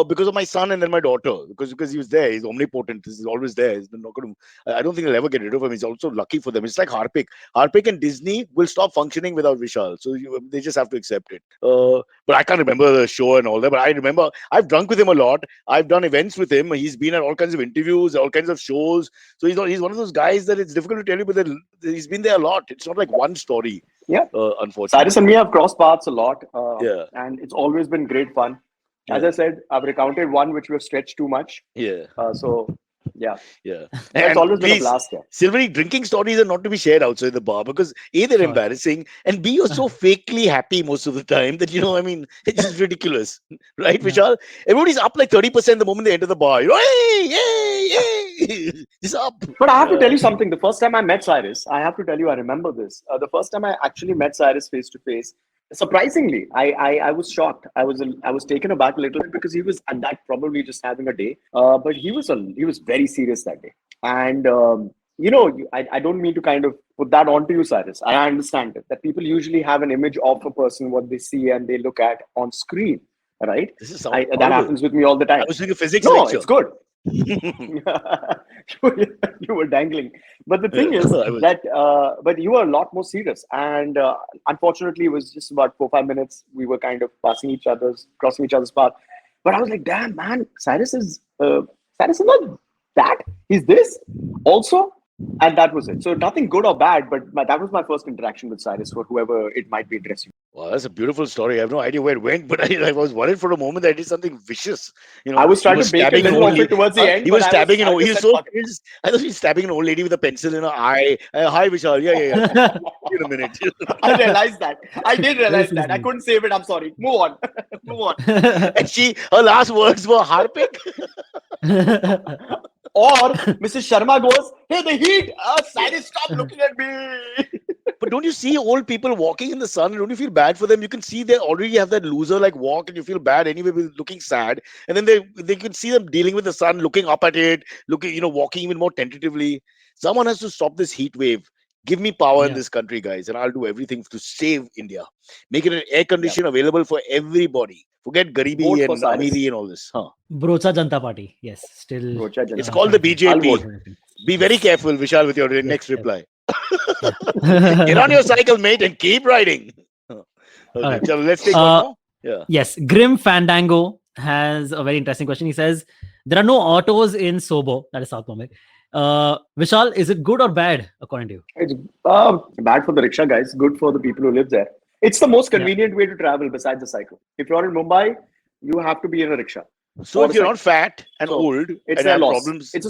S2: because of my son and then my daughter, because he was there. He's omnipotent. He's always there. He's not going to, I don't think they'll ever get rid of him. He's also lucky for them. It's like Harpic. Harpic and Disney will stop functioning without Vishal. So they just have to accept it. But I can't remember the show and all that. But I remember I've drunk with him a lot. I've done events with him. He's been at all kinds of interviews, all kinds of shows. So he's one of those guys that it's difficult to tell you, but he's been there a lot. It's not like one story.
S3: Yeah.
S2: Unfortunately.
S3: Cyrus and me have crossed paths a lot.
S2: Yeah.
S3: And it's always been great fun. As
S2: Yeah.
S3: I said, I've recounted one which we've stretched too much.
S2: Yeah.
S3: Yeah.
S2: Yeah.
S3: But it's always been a
S2: please,
S3: blast. Yeah.
S2: Silverie, drinking stories are not to be shared outside the bar because A, they're
S6: Sure.
S2: embarrassing, and B, you're so fakely happy most of the time that, I mean, it's just ridiculous. Right,
S6: Yeah.
S2: Vishal? Everybody's up like 30% the moment they enter the bar. You're, hey, hey, hey, it's up.
S3: But I have to tell you something. The first time I met Cyrus, I have to tell you, I remember this. The first time I actually met Cyrus face to face, surprisingly, I was shocked. I was taken aback a little bit because he was at that probably just having a day. But he was very serious that day. And I don't mean to kind of put that onto you, Cyrus. I understand it, that people usually have an image of a person, what they see and they look at on screen, right?
S2: This is
S3: That
S2: horrible.
S3: happens with me all the time.
S2: I was doing a physics
S3: No,
S2: lecture.
S3: it's good. You were dangling, but the thing is
S2: I was.
S3: that but you were a lot more serious, and unfortunately it was just about 4-5 minutes. We were kind of crossing each other's path, but I was like, damn man, Cyrus is not that, he's this also. And that was it. So nothing good or bad, but that was my first interaction with Cyrus for whoever it might be addressing.
S2: Wow, that's a beautiful story. I have no idea where it went, but I was worried for a moment that I did something vicious.
S3: I was trying to make a
S2: stabbing an
S3: little
S2: old
S3: of
S2: lady.
S3: it towards the end.
S2: He was
S3: but
S2: stabbing an
S3: I
S2: old. He
S3: just
S2: was
S3: said,
S2: so
S3: "Fuck it."
S2: pissed. I thought he was stabbing an old lady with a pencil in her eye. Hi, Vishal. Yeah. Wait a minute.
S3: I realized that. I did realize
S6: This is
S3: that. I
S6: nice.
S3: couldn't save it. I'm sorry. Move on. Move on.
S2: And her last words were harpic.
S3: Or Mrs. Sharma goes, "Hey, the heat! Cyrus, stop looking at me."
S2: But don't you see old people walking in the sun? Don't you feel bad for them? You can see they already have that loser like walk, and you feel bad anyway, looking sad. And then they can see them dealing with the sun, looking up at it, walking even more tentatively. Someone has to stop this heat wave. Give me power in
S6: Yeah.
S2: this country, guys, and I'll do everything to save India. Make it an air condition available for everybody. Forget
S3: Vote
S2: garibi
S3: for
S2: and
S3: Cyrus.
S2: amiri and all this. Huh.
S6: Brocha Janta Party. Yes, still.
S3: Rocha Janata.
S2: It's called the
S3: I'll
S2: BJP.
S3: vote.
S2: Be very careful, Vishal, with your next
S6: yes.
S2: reply. Get on your cycle, mate, and keep riding. Okay,
S6: Alright.
S2: so let's take one more. Yeah.
S6: Yes, Grim Fandango has a very interesting question. He says, there are no autos in Sobo, that is South Bombay. Vishal, is it good or bad according to you?
S3: It's bad for the rickshaw guys, good for the people who live there. It's the most convenient way to travel besides the cycle. If you're in Mumbai, you have to be in a rickshaw.
S2: So
S3: Or
S2: if you're
S3: a
S2: not fat and
S3: So,
S2: old
S3: It's
S2: and
S3: a
S2: have
S3: loss.
S2: problems,
S3: It's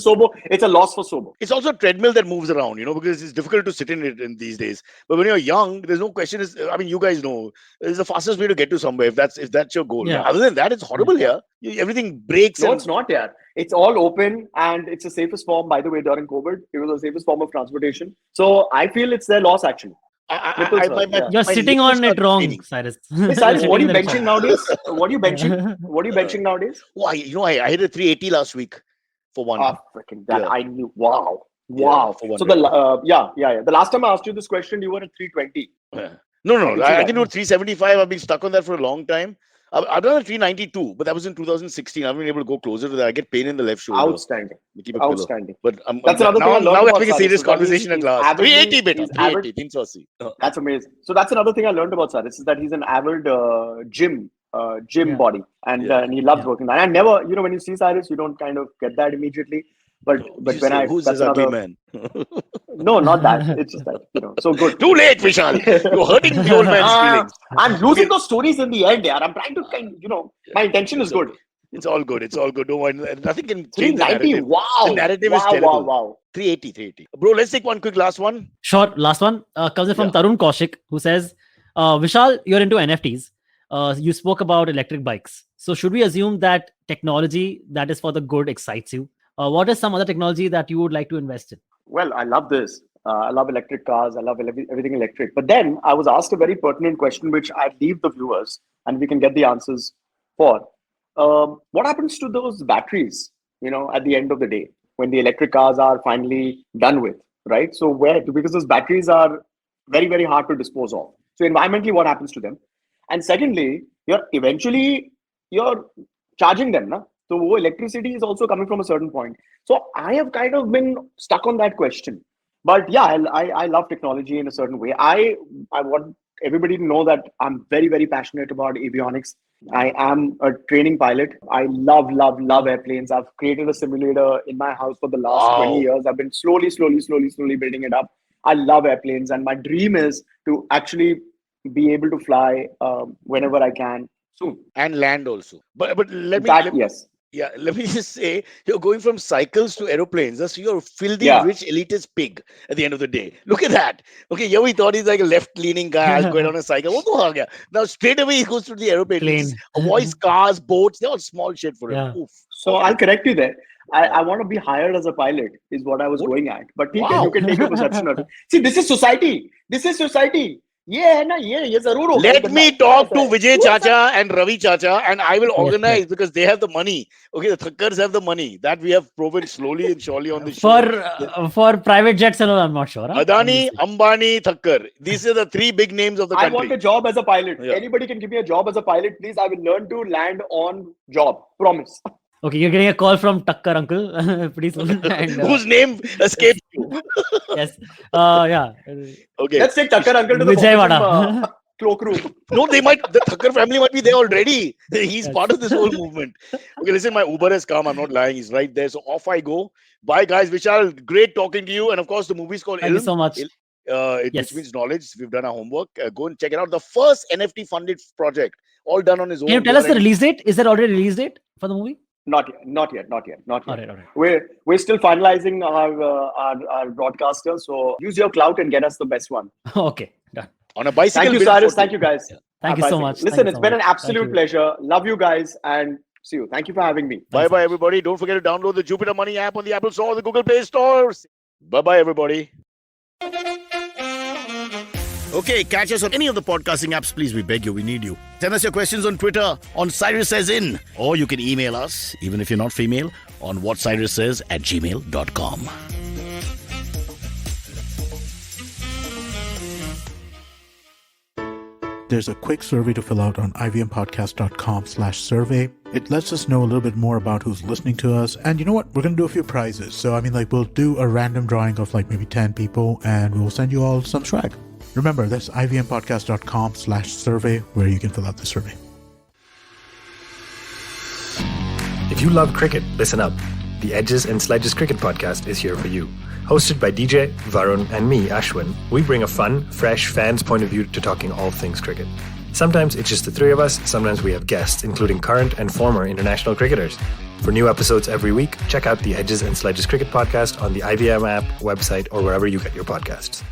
S3: a loss for Sobo.
S2: it's also a treadmill that moves around, because it's difficult to sit in it in these days. But when you're young, there's no question. I mean, you guys know it's the fastest way to get to somewhere if that's your goal.
S6: Yeah.
S2: Other than that, it's horrible here. Everything breaks.
S3: No,
S2: and
S3: it's not there. It's all open and it's the safest form, by the way, during COVID. It was the safest form of transportation. So I feel it's their loss actually. Yeah.
S6: You're
S2: my
S6: sitting
S2: lips
S6: on
S2: are
S6: it wrong,
S2: staining.
S6: Cyrus.
S3: Hey, Cyrus,
S6: You're
S3: what are you
S6: sitting in the
S3: benching
S6: rickshaw.
S3: nowadays? What are you benching? What are you benching nowadays?
S2: Oh, I hit a 380 last week for one.
S3: Freaking that!
S2: Yeah.
S3: I knew. Wow.
S2: Yeah, for one
S3: So
S2: rep.
S3: the last time I asked you this question, you were at 320.
S2: No.
S3: can see
S2: I
S3: that.
S2: can do 375. I've been stuck on that for a long time. I've done a 392, but that was in 2016. I've been able to go closer to that. I get pain in the left shoulder.
S3: Outstanding.
S2: We keep a pillow.
S3: Outstanding.
S2: But
S3: That's another thing I learned
S2: now we're
S3: about
S2: having a
S3: Cyrus,
S2: serious
S3: is that
S2: conversation at
S3: he's
S2: last.
S3: avidly-
S2: 380 beta.
S3: he's
S2: 380. 380.
S3: That's amazing. So that's another thing I learned about Cyrus, is that he's an avid gym
S6: Yeah.
S3: body, and
S2: Yeah.
S3: and he loves
S6: Yeah.
S3: working out. I never, when you see Cyrus, you don't kind of get that immediately. But
S2: Who's
S3: that's
S2: this ugly
S3: another.
S2: man?
S3: No, not that. It's just that, so good.
S2: Too late, Vishal. You're hurting the old man's feelings.
S3: I'm losing those stories in the end, I'm trying to my intention is
S2: It's
S3: good.
S2: okay. It's all good. It's all good. Don't worry. Nothing can change the
S3: 390.
S2: narrative.
S3: Wow.
S2: The narrative is
S3: wow,
S2: terrible.
S3: wow.
S2: 380. Bro, let's take one quick last one.
S6: Sure. Last one comes in from
S2: Yeah.
S6: Tarun Kaushik, who says, Vishal, you're into NFTs. You spoke about electric bikes. So should we assume that technology that is for the good excites you? What is some other technology that you would like to invest in?
S3: Well, I love this. I love electric cars. I love everything electric. But then I was asked a very pertinent question, which I leave the viewers and we can get the answers for. What happens to those batteries, at the end of the day, when the electric cars are finally done with, right? So because those batteries are very, very hard to dispose of. So environmentally, what happens to them? And secondly, you're charging them, na? So electricity is also coming from a certain point. So I have kind of been stuck on that question. But yeah, I love technology in a certain way. I want everybody to know that I'm very, very passionate about avionics. I am a training pilot. I love airplanes. I've created a simulator in my house for the last 20 years. I've been slowly building it up. I love airplanes, and my dream is to actually be able to fly whenever I can soon.
S2: And land also. But let me just say, you're going from cycles to aeroplanes. That's you're a filthy, rich, elitist pig at the end of the day. Look at that. Okay, yeah, we thought he's like a left-leaning guy. I'll go on a cycle. What the hell? Now, straight away, he goes to the aeroplane. He just avoids cars, boats. They're all small shit for him. Oof.
S3: So I'll correct you there. I want to be hired as a pilot is what I was going at. But you can take a perception of it. See, this is society. Let
S2: me talk to Vijay Chacha and Ravi Chacha, and I will organize because they have the money. Okay, the Thakkars have the money. That we have proven slowly and surely on the show.
S6: For private jets and all, I'm not sure.
S2: Adani, Ambani, Thakkar. These are the three big names of the country.
S3: I want a job as a pilot. Yeah. Anybody can give me a job as a pilot. Please, I will learn to land on job. Promise.
S6: Okay, you're getting a call from Thakkar uncle pretty soon. And,
S2: whose name escapes you.
S6: Yes. Yeah.
S2: Okay.
S3: Let's take Thakkar uncle to the
S6: Vijayawada.
S3: cloakroom.
S2: No, they might. The Thakkar family might be there already. He's part of this whole movement. Okay, listen, my Uber has come. I'm not lying. He's right there. So off I go. Bye, guys. Vishal, great talking to you. And of course, the movie's called
S6: Thank you so much.
S2: Which means knowledge. We've done our homework. Go and check it out. The first NFT-funded project, all done on his own.
S6: Can you tell us the release date? Is there already a release date for the movie?
S3: Not yet.
S6: All right.
S3: We're still finalizing our broadcaster. So use your clout and get us the best one.
S6: Okay, done.
S2: On a bicycle.
S3: Thank you, Cyrus. Thank you, guys.
S6: Thank you so much.
S3: Listen, it's been an absolute pleasure. Love you guys and see you. Thank you for having me.
S2: Bye, everybody. Don't forget to download the Jupiter Money app on the Apple Store or the Google Play Store. Bye, everybody.
S4: Okay, catch us on any of the podcasting apps, please. We beg you, we need you. Send us your questions on Twitter on Cyrus Says In, or you can email us, even if you're not female, on whatcyrussays@gmail.com.
S8: There's a quick survey to fill out on ivmpodcast.com/survey. It lets us know a little bit more about who's listening to us. And you know what? We're going to do a few prizes. So, we'll do a random drawing of maybe 10 people and we'll send you all some swag. Remember, that's ivmpodcast.com/survey where you can fill out the survey.
S9: If you love cricket, listen up. The Edges and Sledges Cricket Podcast is here for you. Hosted by DJ, Varun, and me, Ashwin, we bring a fun, fresh fan's point of view to talking all things cricket. Sometimes it's just the three of us, sometimes we have guests, including current and former international cricketers. For new episodes every week, check out the Edges and Sledges Cricket Podcast on the IVM app, website, or wherever you get your podcasts.